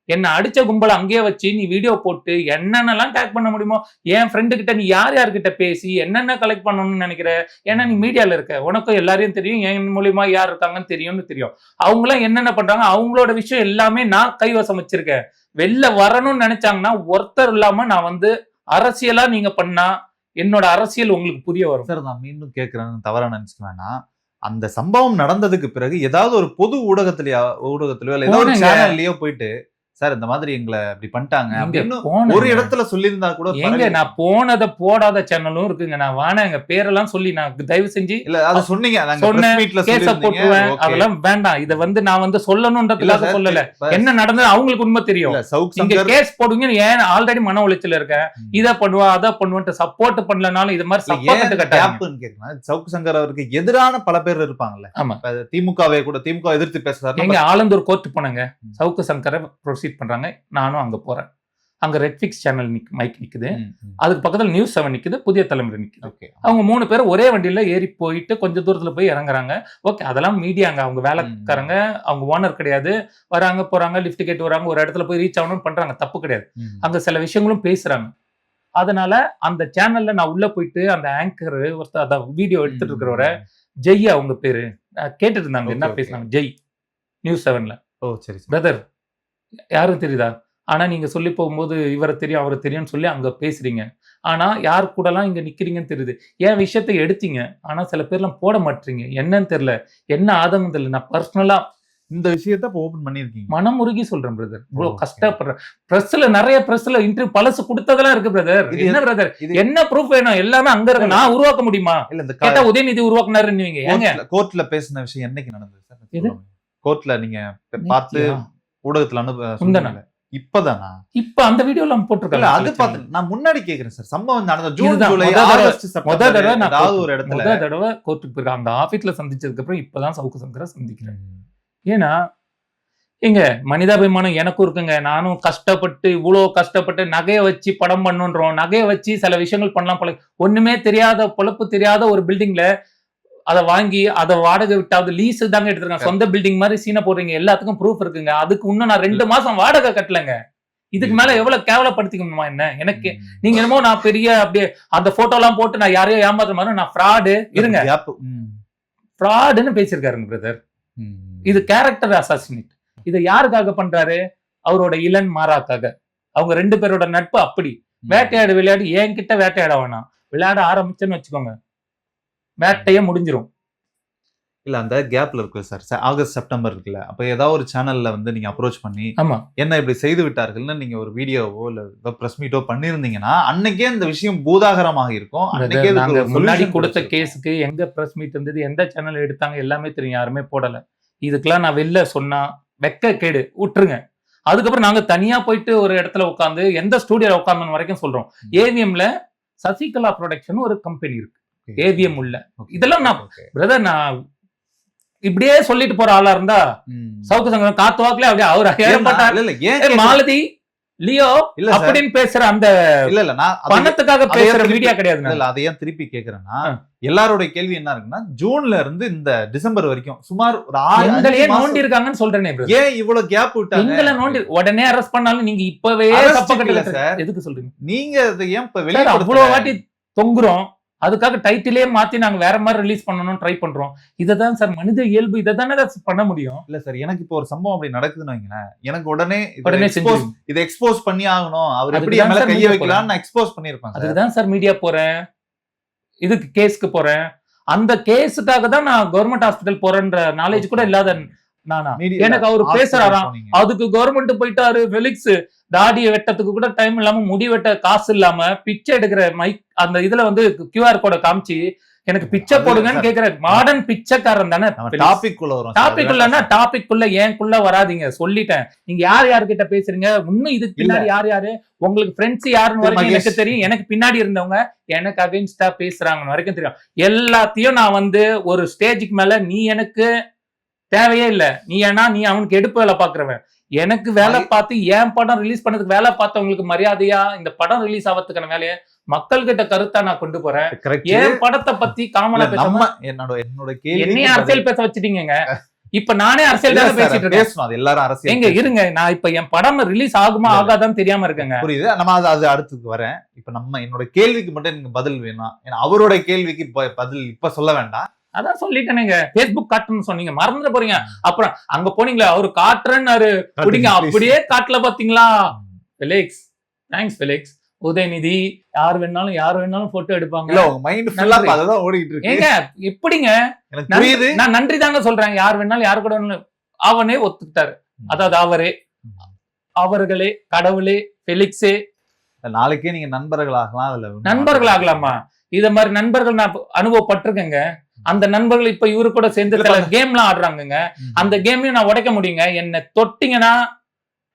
என்ன அடிச்ச கும்பல அங்கேயே வச்சு நீ வீடியோ போட்டு என்னென்னலாம் டேக் பண்ண முடியுமோ என் ஃப்ரெண்டு கிட்ட நீ யார்கிட்ட பேசி என்னென்ன கலெக்ட் பண்ணணும்னு நினைக்கிற? ஏன்னா நீ மீடியால இருக்க, உனக்கும் எல்லாரையும் தெரியும், என் மூலியமா யார் இருக்காங்கன்னு தெரியும். அவங்க எல்லாம் என்னென்ன பண்றாங்க, அவங்களோட விஷயம் எல்லாமே நான் கைவசம் வச்சிருக்கேன். வெளில வரணும்னு நினைச்சாங்கன்னா ஒருத்தர் இல்லாம நான் வந்து அரசியலா நீங்க பண்ணா என்னோட அரசியல் உங்களுக்கு புரிய வரும். சார் நான் மீண்டும் கேட்கிறேன், தவறா நினைச்சுக்க வேணாம். அந்த சம்பவம் நடந்ததுக்கு பிறகு ஏதாவது ஒரு பொது ஊடகத்திலயோ இல்ல ஏதாவது சேனல்லயோ போயிட்டு சார் இந்த மாதிரி எங்களை இப்படி பண்ணிட்டாங்க அப்படின்னு ஒரு இடத்துல சொல்லியிருந்தா கூட எங்க நான் போனத போடாத சேனலும் இருக்குங்க. நான் வான எங்க பேரெல்லாம் சொல்லி நான் தயவு செஞ்சு இல்ல அத சொன்னீங்க, கேஸ போட்டுருவேன். அதெல்லாம் வேண்டாம். இத வந்து நான் வந்து சொல்லணும்ன்றதுக்காக சொல்லல. என்ன நடந்தது அவங்களுக்கு உண்மை தெரியும். நீங்க கேஸ் போடுங்க, ஏன் ஆல்ரெடி மன உளைச்சல் இருக்கேன், இத பண்ணுவா அத பண்ணுவேன் சப்போர்ட் பண்ணலனாலும் இது மாதிரி சப்போர்ட் கேட்கறாங்க. சவுக்கு சங்கர் அவருக்கு எதிரான பல பேர் இருப்பாங்கல்ல. ஆமா, திமுகவே கூட திமுக எதிர்த்து பேசுறாரு. எங்க ஆலந்தூர் கோர்ட் போனாங்க, சவுக்கு சங்கரை ப்ரொசீட் பண்றாங்க. நானும் அங்க போறேன். அங்க ரெட்ஃபிக்ஸ் சேனல் மைக் நிக்குது, அதுக்கு பக்கத்துல நியூஸ் 7 நிக்குது, புதிய தலைமுறை நிக்குது. அவங்க 3 பேரும் ஒரே வண்டியில ஏறி போயிட்டு கொஞ்சம் தூரத்துல போய் இறங்குறாங்க. ஓகே, அதெல்லாம் மீடியாங்க, அவங்க வேலைக்காரங்க, அவங்க ஓனர் கிடையாது. வராங்க போறாங்க, லிஃப்ட் கேட்டு வராங்க, ஒரு இடத்துல போய் ரீச் ஆகணும்னு பண்றாங்க, தப்பு கிடையாது. அங்க சில விஷயங்களும் பேசுறாங்க. அதனால அந்த சேனல்ல நான் உள்ள போயிட்டு அந்த ஆங்கர் ஒருத்தர் அத வீடியோ எடுத்துட்டு இருக்கிறவரை ஜெய் அவங்க பேரு கேட்டுட்டு இருந்தாங்க, என்ன பேசினாங்க ஜெய் நியூஸ் 7ல. ஓ சரி பிரதர் யாரும் தெரியுதா? ஆனா நீங்க சொல்லி போகும்போது இவரை தெரியும் அவரை தெரியும்னு சொல்லி அங்க பேசுறீங்க. ஆனா யார் கூடலாம் இங்க நிக்கிறீங்கன்னு தெரியுது. என் விஷயத்தை எடுத்தீங்க, ஆனா சில பேர்லாம் போட மாட்டீங்க. என்னன்னு தெரியல, என்ன ஆதங்கம் தெரியல. நான் பர்சனலா இந்த விஷயத்தை ஓபன் பண்ணிருக்கீங்க. மனம் உருகி சொல்றேன் பிரதர். இவ்வளவு கஷ்டப்படுறேன். பிரஸ்ல நிறைய பிரஸ்ல இன்டர்வியூ பழசு கொடுத்ததெல்லாம் இருக்கு பிரதர். என்ன பிரதர், என்ன ப்ரூஃப் வேணும்? எல்லாமே அங்க இருக்கு. நான் உருவாக்க முடியுமா? இல்ல இந்த கேட்டா உதயநிதி உருவாக்குனாருன்னு ஏங்க கோர்ட்ல பேசின விஷயம் என்னைக்கு நடந்தது சார்? கோர்ட்ல நீங்க பார்த்து ஊடகத்துல அனுப்ப இப்பதானா? இப்ப அந்த வீடியோ எல்லாம் போட்டிருக்காங்க. அது பார்த்து நான் முன்னாடி கேக்குறேன் சார். சம்பவம் நடந்த ஜூன் ஜூலை ஆகஸ்ட் செப்டம்பர் ஏதாவது ஒரு இடத்துல முதல் தடவை கோர்ட்டுக்கு போயிருக்காங்க. அந்த ஆபீஸ்ல சந்திச்சதுக்கு அப்புறம் இப்பதான் சவுக்கு சங்கரை சந்திக்கிறேன். ஏன்னா எங்க மனிதாபிமானம் எனக்கும் இருக்குங்க. நானும் கஷ்டப்பட்டு இவ்வளவு கஷ்டப்பட்டு நகையை வச்சு படம் பண்ணுன்றோம், நகையை வச்சு சில விஷயங்கள் பண்ணலாம் போல. ஒண்ணுமே தெரியாத பொழப்பு தெரியாத ஒரு பில்டிங்ல அதை வாங்கி அதை வாடகை விட்டாவது லீஸ் தாங்க எடுத்துருக்காங்க. சொந்த பில்டிங் மாதிரி சீனை போடுறீங்க, எல்லாத்துக்கும் ப்ரூஃப் இருக்குங்க. அதுக்கு இன்னும் நான் 2 மாசம் வாடகை கட்டலங்க. இதுக்கு மேல எவ்வளவு கேவலப்படுத்திக்கணுமா என்ன? எனக்கு நீங்க என்னமோ நான் பெரிய அப்படியே அந்த போட்டோ எல்லாம் போட்டு நான் யாரையோ ஏமாத்துற மாதிரி நான் ஃப்ராடு இருங்க, ஃப்ராடுன்னு பேசியிருக்காருங்க பிரதர். இது கேரக்டர் அசாசினேட். இதை யாருக்காக பண்றாரு? அவரோட இளன் மாறாக்காக. அவங்க 2 பேரோட நட்பு அப்படி. வேட்டையாடு விளையாடி என்கிட்ட வேட்டையாட வேணாம், விளையாட ஆரம்பிச்சேன்னு வச்சுக்கோங்க வேட்டையே முடிஞ்சிரும். இல்ல அந்த கேப்ல இருக்கு சார், ஆகஸ்ட் செப்டம்பர் இருக்குல்ல, அப்ப ஏதாவது ஒரு சேனல்ல வந்து நீங்க அப்ரோச் பண்ணி என்ன இப்படி செய்து விட்டார்கள்னு நீங்க ஒரு வீடியோவோ இல்ல பிரஸ் மீட்டோ பண்ணிருந்தீங்கன்னா அன்னைக்கே இந்த விஷயம் பூதாகரமாக இருக்கும். அன்னைக்கே முன்னாடி கொடுத்த கேஸுக்கு எங்க பிரஸ் மீட் இருந்தது, எந்த சேனல் எடுத்தாங்க எல்லாமே தெரியும், யாருமே போடல. இதுக்கெல்லாம் நான் வெளில சொன்னா வெக்க கேடு விட்டுருங்க. அதுக்கப்புறம் நாங்க தனியா போயிட்டு ஒரு இடத்துல உட்காந்து எந்த ஸ்டூடியோல உட்கார்ந்து வரைக்கும் சொல்றோம். ஏவிஎம்ல சசிகலா ப்ரொடக்ஷன் ஒரு கம்பெனி இருக்கு, ஏவிஎம் உள்ள. இதெல்லாம் நான் பிரதர் நான் இப்படியே சொல்லிட்டு போற ஆளா இருந்தா சவுக்கு சங்கர் காத்து வாக்குல அப்படியே அவர் மாலதி லியோ அப்படின்னு பேசுற அந்த இல்ல நான் பணத்துக்காக பேசுற மீடியா கிடையாது. இல்ல அதை ஏன் திருப்பி கேக்குறேன்னா, எல்லாரோட கேள்வி என்ன இருக்குன்னா, ஜூன்ல இருந்து இந்த டிசம்பர் வரைக்கும் சுமார் ஒரு 6 நோண்டி இருக்காங்கன்னு சொல்றேனே. ஏன் இவ்வளவு கேப் விட்டாங்க? எங்களை நோண்டி உடனே அரெஸ்ட் பண்ணாலும் நீங்க இப்பவே தப்பு கட்டல சார். எதுக்கு சொல்றீங்க நீங்க? அதை ஏன் இப்ப வெளியே அவ்வளவு வாட்டி தொங்குறோம், அதுக்காக டைட்டிலே மாத்தி நாங்க வேற மாதிரி ரிலீஸ் பண்ணணும்னு ட்ரை பண்றோம். இததான் சார் மனித இயல்பு, இதை தானே பண்ண முடியும். இல்ல சார், எனக்கு இப்போ ஒரு சம்பவம் அப்படி நடக்குதுன்னு வைங்களேன், எனக்கு உடனே இதை எக்ஸ்போஸ் பண்ணி ஆகணும், அவர் எப்படி மேல கைய வைக்கலாம்னு நான் எக்ஸ்போஸ் பண்ணிருப்பேன். அதுதான் சார் மீடியா போறேன், இதுக்கு கேஸ்க்கு போறேன். அந்த கேஸுக்காக தான் நான் கவர்மெண்ட் ஹாஸ்பிட்டல் போறேன்ற நாலேஜ் கூட இல்லாத நானா, எனக்கு அவரு பேசுறாராம், அதுக்கு கவர்மெண்ட் போயிட்டாரு. ஃபெலிக்ஸ் தாடியை வெட்டத்துக்கு கூட டைம் இல்லாம, முடி வெட்ட காசு இல்லாம, பிச்சை எடுக்கிற மைக் அந்த இதுல வந்து QR கோட காமிச்சு எனக்கு பிச்சை அது போடுங்கன்னு சார். கேக்குற மாடர்ன் பிச்சைக்காரன் தானே. நம்ம டாபிக் குள்ள வரும். டாபிக் உள்ளனா டாபிக் குள்ள ஏன்குள்ள வராதீங்க, சொல்லிட்டேன். நீங்க யார்கிட்ட பேசுறீங்க, இன்னும் இதுக்கு பின்னாடி யாரு உங்களுக்கு ஃப்ரெண்ட்ஸ் யாருன்னு வரைக்கும் எனக்கு தெரியும். எனக்கு பின்னாடி இருந்தவங்க எனக்கு அகைன்ஸ்டா பேசுறாங்கன்னு வரைக்கும் தெரியும். எல்லாத்தையும் நான் வந்து ஒரு ஸ்டேஜுக்கு மேல நீ எனக்கு தேவையே இல்ல. நீ ஏன்னா நீ அவனுக்கு எடுப்பு வேலை பாக்குறவன். எனக்கு வேலை பார்த்து என் படம் ரிலீஸ் பண்ணதுக்கு வேலை பார்த்தவங்களுக்கு மரியாதையா இந்த படம் ரிலீஸ் ஆகிறதுக்கான வேலையை மக்கள் கிட்ட கருத்தா நான் கொண்டு போறேன். என் படத்தை பத்தி காமனா பேசாம என்னோட கேள்வி என்னையும் அரசியல் பேச வச்சிட்டீங்க. இப்ப நானே அரசியல் தான் பேசிட்டு இருக்கேன். எல்லாரும் அரசியல் எங்க இருங்க, நான் இப்ப என் படம் ரிலீஸ் ஆகுமா ஆகாதான்னு தெரியாம இருக்கேங்க. புரியுது. நம்ம அது அடுத்துக்கு வரேன். இப்ப நம்ம என்னோட கேள்விக்கு மட்டும் எனக்கு பதில் வேணும். ஏன்னா அவரோட கேள்விக்கு பதில் இப்ப சொல்ல வேண்டாம். அதான் சொல்லிட்டேனேங்க, Facebook காட்டுன்னு சொன்னீங்க, மறந்துட போறீங்க. அப்புறம் அங்க போனீங்களா, அவரு காட்டுறேன்னு குடிங்க, அப்படியே காட்டல பாத்தீங்களா. Felix, thanks Felix. உதயநிதி யார் வேணாலும் போட்டோ எடுப்பாங்க. இல்ல உங்க மைண்ட் ஃபுல்லா அததான் ஓடிட்டு இருக்கு. ஏங்க எப்படிங்க, எனக்கு புரியுது. நான் நன்றி தாங்க சொல்றேன். யார் வேணாலும் யாரு கூட அவனே ஒத்துக்கிட்டாரு. அதாவது அவரே, அவர்களே, கடவுளே, ஃபெலிக்ஸே. நாளைக்கே நீங்க நண்பர்களாகலாம். அதுல நண்பர்களாகலாமா? இத மாதிரி நண்பர்கள் நான் அனுபவப்பட்டிருக்கேங்க. அந்த நண்பர்கள் இப்ப இவரு கூட சேர்ந்து சில கேம்லாம் ஆடுறாங்கங்க. அந்த கேமையும் நான் உடைக்க முடியுங்க. என்ன தொட்டிங்கன்னா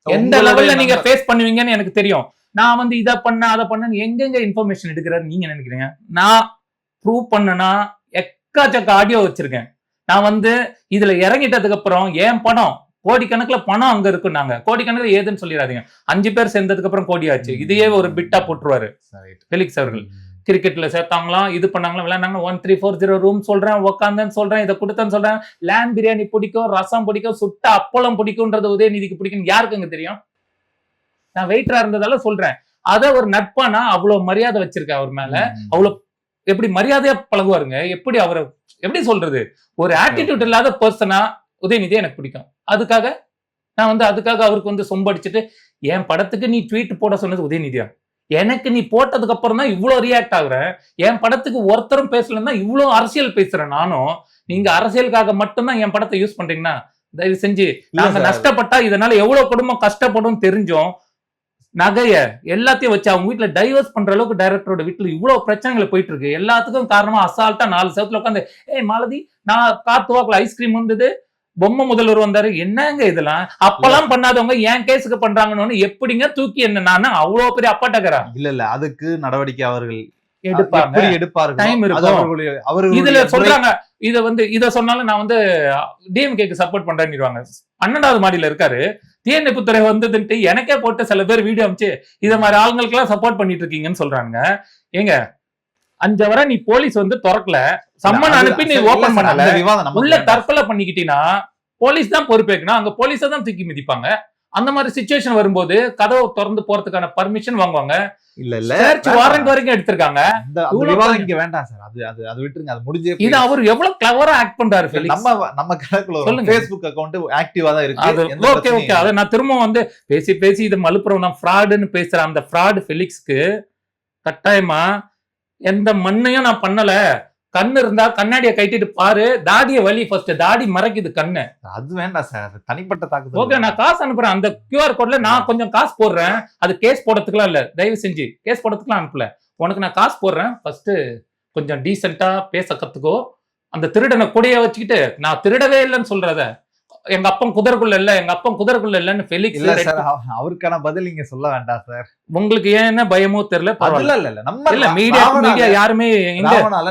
எந்த லெவல்ல நீங்க ஃபேஸ் பண்ணுவீங்கன்னு எனக்கு தெரியும். நான் வந்து இதை பண்ண அதை பண்ண எங்கெங்க இன்ஃபர்மேஷன் எடுக்கிறாரு நீங்க நினைக்கிறீங்க? நான் ப்ரூவ் பண்ணனா எக்கச்சக்க ஆடியோ வச்சிருக்கேன். நான் வந்து இதுல இறங்கிட்டதுக்கு அப்புறம் என் படம் கோடிக்கணக்குல பணம் அங்க இருக்குன்னாங்க. கோடிக்கணக்குல ஏதுன்னு சொல்லிடாதீங்க. 5 பேர் சேர்ந்ததுக்கு அப்புறம் கோடி ஆச்சு. இதையே ஒரு பிட்டா போட்டுருவாரு ஃபெலிக்ஸ் அவர்கள். கிரிக்கெட்ல சேர்த்தாங்களாம், இது பண்ணாங்களா, விளையாண்டாங்க. 1340 ரூம் சொல்றேன், உக்காந்தேன்னு சொல்றேன், இதை கொடுத்தேன்னு சொல்றேன். லேம் பிரியாணி பிடிக்கும், ரசம் பிடிக்கும், சுட்ட அப்பளம் பிடிக்கும்ன்றது உதயநிதிக்கு பிடிக்கும். யாருக்குங்க தெரியும்? நான் வெயிட்டரா இருந்ததால சொல்றேன். அத ஒரு நட்பானா அவ்வளவு மரியாதை வச்சிருக்கேன் அவர் மேல. அவ்வளவு எப்படி மரியாதையா பழகுவாருங்க. எப்படி அவரை எப்படி சொல்றது, ஒரு ஆட்டிடியூட் இல்லாத பர்சனா உதயநிதி எனக்கு பிடிக்கும். அதுக்காக நான் வந்து அதுக்காக அவருக்கு வந்து சொம்படிச்சுட்டு என் படத்துக்கு நீ ட்வீட் போட சொன்னது உதயநிதியா? எனக்கு நீ போட்டதுக்கு அப்புறம் தான் இவ்வளவு ரியாக்ட் ஆகுறேன். என் படத்துக்கு ஒருத்தரும் பேசலன்னா இவ்வளவு அரசியல் பேசுறேன் நானும். நீங்க அரசியலுக்காக மட்டும்தான் என் படத்தை யூஸ் பண்றீங்கன்னா தயவு செஞ்சு, நாங்க நஷ்டப்பட்டா இதனால எவ்வளவு குடும்பம் கஷ்டப்படும் தெரிஞ்சோம். நகைய எல்லாத்தையும் வச்சு அவங்க வீட்டுல டைவர்ஸ் பண்ற அளவுக்கு டைரக்டரோட வீட்டுல இவ்வளவு பிரச்சனைகள் போயிட்டு இருக்கு. எல்லாத்துக்கும் காரணமா அசால்ட்டா 4 செவத்துல உட்காந்து மாலதி நான் காத்துவாக்குல ஐஸ்கிரீம் வந்தது, பொம்மை முதல்வர் வந்தாரு, என்னங்க இதெல்லாம் அப்பெல்லாம் பண்ணாதவங்க ஏன் கேஸுக்கு பண்றாங்கன்னு எப்படிங்க தூக்கி என்ன நானு அவ்வளவு பெரிய அப்பாட்டக்கறா? இல்ல அதுக்கு நடவடிக்கை அவர்கள் எடுப்பாங்க. டைம் இருக்கும். இதுல சொல்றாங்க, இத சொன்னாலும் நான் வந்து டிஎம்கேக்கு சப்போர்ட் பண்றேன்னு 12வது மாடியில இருக்காரு. தீயணைப்புத்துறை வந்ததுன்ட்டு எனக்கே போட்டு சில பேர் வீடியோ அமைச்சு இத மாதிரி ஆளுங்களுக்கு எல்லாம் சப்போர்ட் பண்ணிட்டு இருக்கீங்கன்னு சொல்றாங்க. ஏங்க 5 வரை நீ போலீஸ் வந்து திறக்கல, சம்மன் அனுப்பி நீ ஓபன் பண்ணல, உள்ள தற்கொலை பண்ணிக்கிட்டீங்கன்னா போலீஸ் தான் பொறுப்பேற்கணும். அங்க போலீஸை தான் தூக்கி மிதிப்பாங்க. அந்த மாதிரி சிச்சுவேஷன் வரும்போது கதவை திறந்து போறதுக்கான பர்மிஷன் வாங்குவாங்க. சர்ச் வாரண்ட் வரைக்கும் எடுத்திருக்காங்க. இங்க வேண்டாம் சார், அது விட்டுருங்க, அது முடிஞ்சே. இது அவர் எவ்வளவு கிளவரா ஆக்ட் பண்றாரு ஃபெலிக்ஸ். நம்ம கணக்குல Facebook அக்கவுண்ட் ஆக்டிவா தான் இருக்கு. ஓகே ஓகே, அத நான் திரும்ப வந்து பேசி இது மலுப்புறம் நான் ஃப்ராடுன்னு பேசுறேன். அந்த ஃப்ராட் ஃபெலிக்ஸ்க்கு கட்டாயமா எந்த மண்ணையும் நான் பண்ணல. கண்ணு இருந்தா கண்ணாடியை கைட்டிட்டு பாரு, தாடிய வலி ஃபர்ஸ்ட், தாடி மறைக்குது கண்ணு. அது வேண்டாம் சார், தனிப்பட்ட தாக்குதல். ஓகே, நான் காசு அனுப்புறேன். அந்த QR கோட்ல நான் கொஞ்சம் காசு போடுறேன். அது கேஸ் போடுறதுக்குலாம் இல்ல, தயவு செஞ்சு கேஸ் போடுறதுக்குலாம் அனுப்பல. உனக்கு நான் காசு போடுறேன், ஃபர்ஸ்ட் கொஞ்சம் டீசென்ட்டா பேச கத்துக்கோ. அந்த திருடனை கூடயே வச்சுக்கிட்டு நான் திருடவே இல்லைன்னு சொல்றத, எங்க அப்பன் குதிரைக்குள்ள இல்ல, எங்க அப்பன் குதிரைக்குள்ள இல்லன்னு ஃபெலிக்ஸ். இல்ல சார், அவருக்கான பதில் நீங்க சொல்ல வேண்டாம் சார். உங்களுக்கு என்ன பயமோ தெரியல. இல்ல நம்ம இல்ல மீடியா யாருமே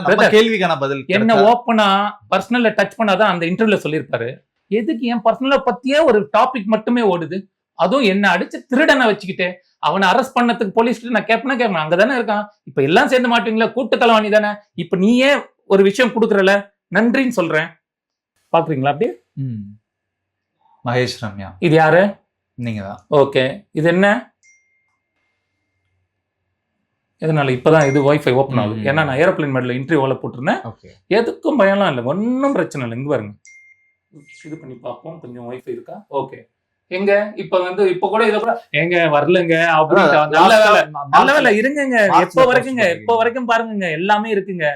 நம்ம கேள்விக்கான பதில் என்ன ஓப்பனா பர்சனல்ல டச் பண்ணாதான் அந்த இன்டர்வியூல சொல்லியிருப்பாரு. எதுக்கு என் பர்சனல பத்தியே ஒரு டாபிக் மட்டுமே ஓடுது, அதுவும் என்ன அடிச்சு திருடனை வச்சுக்கிட்டு அவனை அரெஸ்ட் பண்ணதுக்கு போலீஸ் நான் கேட்பேன், அங்கதானே இருக்கான். இப்ப எல்லாம் சேர்ந்து மாட்டீங்களா, கூட்டு தலைவாணி தானே. இப்ப நீயே ஒரு விஷயம் கொடுக்குறல, நன்றின்னு சொல்றேன். பாக்குறீங்களா அப்படியே? மகேஷ் ரம்யா இது யாரு? நீங்க தான். ஓகே, இது என்ன எதனால இப்பதான் இது வைஃபை ஓப்பன் ஆகுது? ஏன்னா நான் ஏரோப்ளேன் மேட்ல இன்டர்வியூல போட்டிருந்தேன். எதுக்கும் பயம்லாம் இல்லை, ஒன்னும் பிரச்சனை இல்லை. இங்க பாருங்க, இது பண்ணி பார்ப்போம். கொஞ்சம் வைஃபை இருக்கா? ஓகே, எங்க இப்ப வந்து இப்ப கூட இத கூட எங்க வரலங்க அப்படின்னு. நல்ல வேலை இருங்க. எப்ப வரைக்கும் பாருங்க, எல்லாமே இருக்குங்க.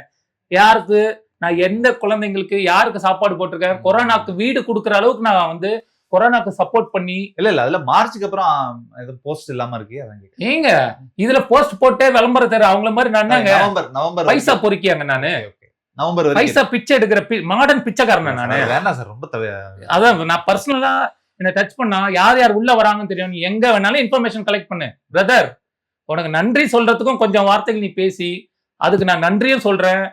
யாருக்கு நான் எந்த குழந்தைங்களுக்கு யாருக்கு சாப்பாடு போட்டிருக்கேன், கொரோனாக்கு வீடு கொடுக்குற அளவுக்கு நான் வந்து கொரோனாக்கு சப்போர்ட் பண்ணி. இல்ல அதுல மார்ச்சுக்கு அப்புறம் போஸ்ட் இல்லாம இருக்கு. ஏங்க இதுல போஸ்ட் போட்டே விளம்பரம் தர அவங்கள மாதிரி நான் நவம்பர் பைசா பொறுக்கியாங்க நானு. நவம்பர் வரைக்கும் பைசா பிச்சை எடுக்கிற மாடர்ன் பிச்சைக்காரன் நானு. வேண்டாம் சார், ரொம்ப அதான் நான் பர்சனலா என்ன டச் பண்ணா யார் யார் உள்ள வராங்கன்னு தெரியும். நீ எங்க வேணாலும் இன்ஃபர்மேஷன் கலெக்ட் பண்ணு பிரதர். உனக்கு நன்றி சொல்றதுக்கும் கொஞ்சம் வார்த்தைகள் நீ பேசி, அதுக்கு நான் நன்றியும் சொல்றேன்.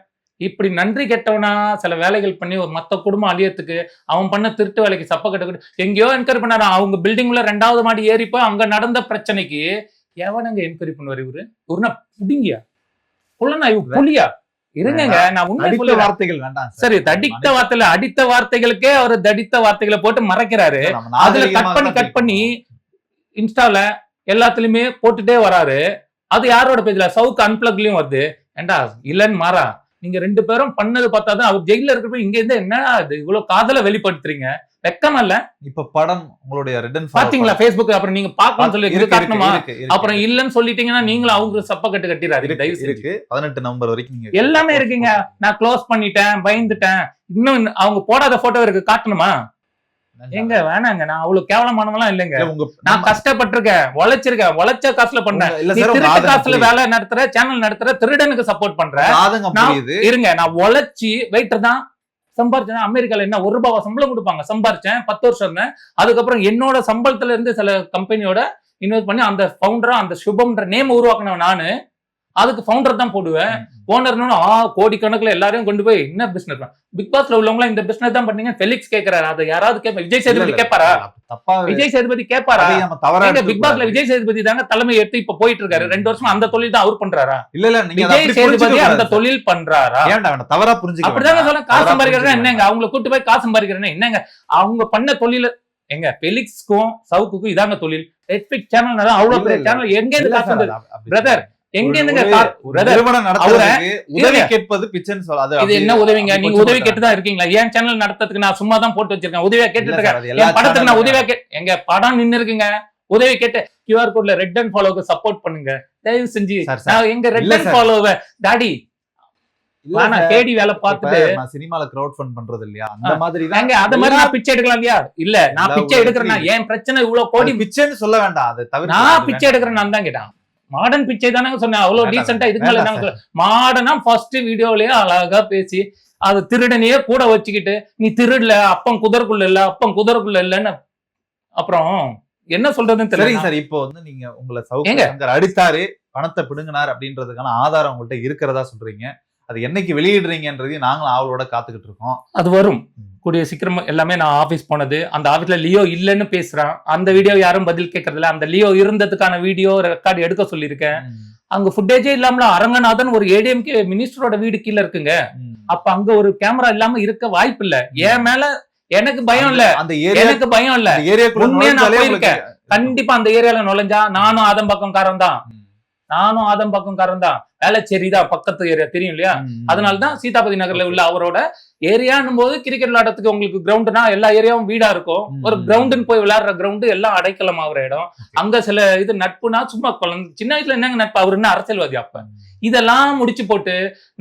இப்படி நன்றி கெட்டவனா சில வேலைகள் பண்ணி ஒரு மத்த குடும்பம் அழியத்துக்கு அவன் பண்ண திருட்டு வேலைக்கு சப்ப கட்டு எங்கேயோ என்கொயரி பண்ணாரு. அவங்க பில்டிங்ல 2வது மாடி ஏறிப்போ அங்க நடந்த பிரச்சனைக்கு எவனங்க என்கொயரி பண்ணுவார் இவரு? இவருனா புடிங்கியா புள்ளனா இவ புலியா? இருங்க நான் உண்மை வார்த்தைகள் வேண்டாம். சரி, தடித்த வார்த்தையில அடித்த வார்த்தைகளுக்கே அவர் தடித்த வார்த்தைகளை போட்டு மறைக்கிறாரு. அதுல கட் பண்ணி இன்ஸ்டால எல்லாத்துலயுமே போட்டுட்டே வராரு. அது யாரோட பேஜ்ல? சவுக்கு அன்பிளக்லயும் வருது. ஏண்டா இல்லன்னு மாறா, நீங்க 2 பேரும் பண்ணது பார்த்தாதான் அவர் ஜெயில இருக்கிறப்ப இங்க இருந்து என்ன இது இவ்வளவு காதல வெளிப்படுத்துறீங்க? வெக்கமா இல்ல? இப்ப படம் உங்களுடைய ரிட்டன் பாத்தீங்களா Facebook? அப்புறம் நீங்க பாக்கணும்னு சொல்லி காட்டணுமா? அப்புறம் இல்லன்னு சொல்லிட்டீங்கன்னா நீங்களும் அவங்க சப்ப கட்டு கட்டிடாதீங்க தயவு செஞ்சு. 18 நவம்பர் வரைக்கும் நீங்க எல்லாமே இருக்குங்க. நான் க்ளோஸ் பண்ணிட்டேன், பயந்துட்டேன். இன்னும் அவங்க போடாத போட்டோ இருக்கு, காட்டணுமா? எங்க வேணாங்க, நான் அவ்வளவு கேவலமானவெல்லாம் இல்லைங்க. நான் கஷ்டப்பட்டிருக்கேன், உழைச்சிருக்கேன், உழைச்ச காசுல பண்ணேன். திருட்டு காசுல வேலை நடத்துற, சேனல் நடத்துற திருடனுக்கு சப்போர்ட் பண்றேன். இருங்க, நான் உழைச்சி வெயிட்டர் தான் சம்பாரிச்சேன். அமெரிக்கால என்ன ₹1 சம்பளம் கொடுப்பாங்க, சம்பாரிச்சேன் 10 வருஷம் இருந்தேன். அதுக்கப்புறம் என்னோட சம்பளத்துல இருந்து சில கம்பெனியோட இன்வெஸ்ட் பண்ணி அந்த ஃபவுண்டரா அந்த சுபம்ன்ற நேம் உருவாக்கினவன் நானு. அதுக்கு ஃபவுண்டர் தான் போடுவேன். ஓனர்னு கோடி கணக்குல எல்லாரையும் கொண்டு போய் என்ன பிசினஸ் பிக் பாஸ்ல உள்ளவங்க இந்த பிசினஸ் தான் பண்ணீங்க ஃபெலிக்ஸ் கேக்குறாரு. அதை யாராவது கேட்பா? விஜய் சேதுபதி கேட்பாரா? விஜய் சேதுபதி கேட்பாரா? பிக் பாஸ்ல விஜய் சேதுபதி தாங்க தலைமை எடுத்து இப்ப போயிட்டு இருக்காரு. 2 வருஷம் அந்த தொழில் தான் அவர் பண்றாரா? இல்ல விஜய் சேதுபதி அந்த தொழில் பண்றாரா? தவறா புரிஞ்சுக்க அப்படிதாங்க சொல்ல. காசு சம்பாதிக்கிறேன்னா என்னங்க? அவங்களை கூட்டு போய் காசு சம்பாதிக்கிறேன்னா என்னங்க? அவங்க பண்ண தொழில எங்க பெலிக்ஸ்க்கும் சவுக்குக்கும் இதாங்க தொழில். நெட்ஃபிளிக்ஸ் சேனல் அவ்வளவு பெரிய சேனல் எங்க இருந்து காசு வந்தது பிரதர்? எங்க இருந்துங்க உதவி கேட்பது பிச்சைன்னு சொல்லாது. இது என்ன உதவிங்க? நீங்க உதவி கேட்டுதான் இருக்கீங்களா? ஏன் சேனல் நடத்துறதுக்கு நான் சும்மா தான் போட்டு வச்சிருக்கேன். உதவியா கேட்டுட்டு இருக்கேன். என் படத்துக்கு நான் உதவியா எங்க படம் நின்னு இருக்குங்க. உதவி கேட்டு QR கோட்ல ரெட் அண்ட் ஃபாலோவுக்கு சப்போர்ட் பண்ணுங்க தயவு செஞ்சு. எங்க ரெட் அண்ட் ஃபாலோவை டாடி தேடி வேலை பார்த்துட்டு நான் சினிமால கிரவுட் ஃபண்ட் பண்றது இல்லையா, அந்த மாதிரி தான். அத மாதிரி நான் பிச்சை எடுக்கலாம் இல்லையா? இல்ல நான் பிச்சை எடுக்கிறேன்னா என் பிரச்சனை இவ்வளவு கோடி பிச்சைன்னு சொல்ல வேண்டாம். அதை தவிர நான் பிச்சை எடுக்கிறேன் நான் தான் கேட்டான். மாடர்ன் பிச்சை தானே சொன்னேன். அவ்வளவு டீசெண்டா இதுக்கு மேல மாடர்னா ஃபர்ஸ்ட் வீடியோலயே அழகா பேசி அது திருடனையே கூட வச்சுக்கிட்டு நீ திருடல, அப்பம் குதிரைக்குள்ள இல்ல, அப்பம் குதிரைக்குள்ள இல்லன்னு அப்புறம் என்ன சொல்றதுன்னு தெரியல. சரி, இப்போ வந்து நீங்க உங்களை சவுக்கு அடித்தாரு, பணத்தை பிடுங்கினார் அப்படின்றதுக்கான ஆதாரம் உங்கள்கிட்ட இருக்கிறதா சொல்றீங்க. அது என்னைக்கு வெளியிடுறீங்கன்றதையும் நாங்களும் ஆவலோட காத்துக்கிட்டு இருக்கோம். அது வரும் கூடிய சீக்கிரம். எல்லாமே நான் ஆபீஸ் போனது, அந்த ஆபீஸ்ல லியோ இல்லன்னு பேசுறான். அந்த வீடியோ யாரும் பதில் கேட்கறது இல்ல. அந்த லியோ இருந்ததுக்கான வீடியோ ரெக்கார்டு எடுக்க சொல்லியிருக்கேன். அங்க ஃபுட்டேஜே இல்லாம அரங்கநாதன் ஒரு ADMK மினிஸ்டரோட வீடு கீழே இருக்குங்க. அப்ப அங்க ஒரு கேமரா இல்லாம இருக்க வாய்ப்பு இல்ல. என் மேல எனக்கு பயம் இல்ல, அந்த எனக்கு பயம் இல்ல. உண்மையா நான் போயிருக்கேன். கண்டிப்பா அந்த ஏரியால நுழைஞ்சா நானும் ஆதம்பக்கம்காரன் தான். நானும் ஆதம்பக்கம்காரன் தான். வேளச்சேரி தான் பக்கத்து ஏரியா தெரியும் இல்லையா? அதனாலதான் சீதாபதி நகர்ல உள்ள அவரோட ஏரியான்னும் போது கிரிக்கெட் விளையாடுறதுக்கு உங்களுக்கு கிரவுண்ட்னா எல்லா ஏரியாவும் வீடா இருக்கும். ஒரு கிரவுண்டுன்னு போய் விளையாடுற கிரவுண்டு எல்லாம் அடைக்கலம் ஆகிற இடம். அங்க சில இது நட்புனா சும்மா சின்ன வயசுல என்னங்க நட்பு? அவரு என்ன அரசியல்வாதி? அப்ப இதெல்லாம் முடிச்சு போட்டு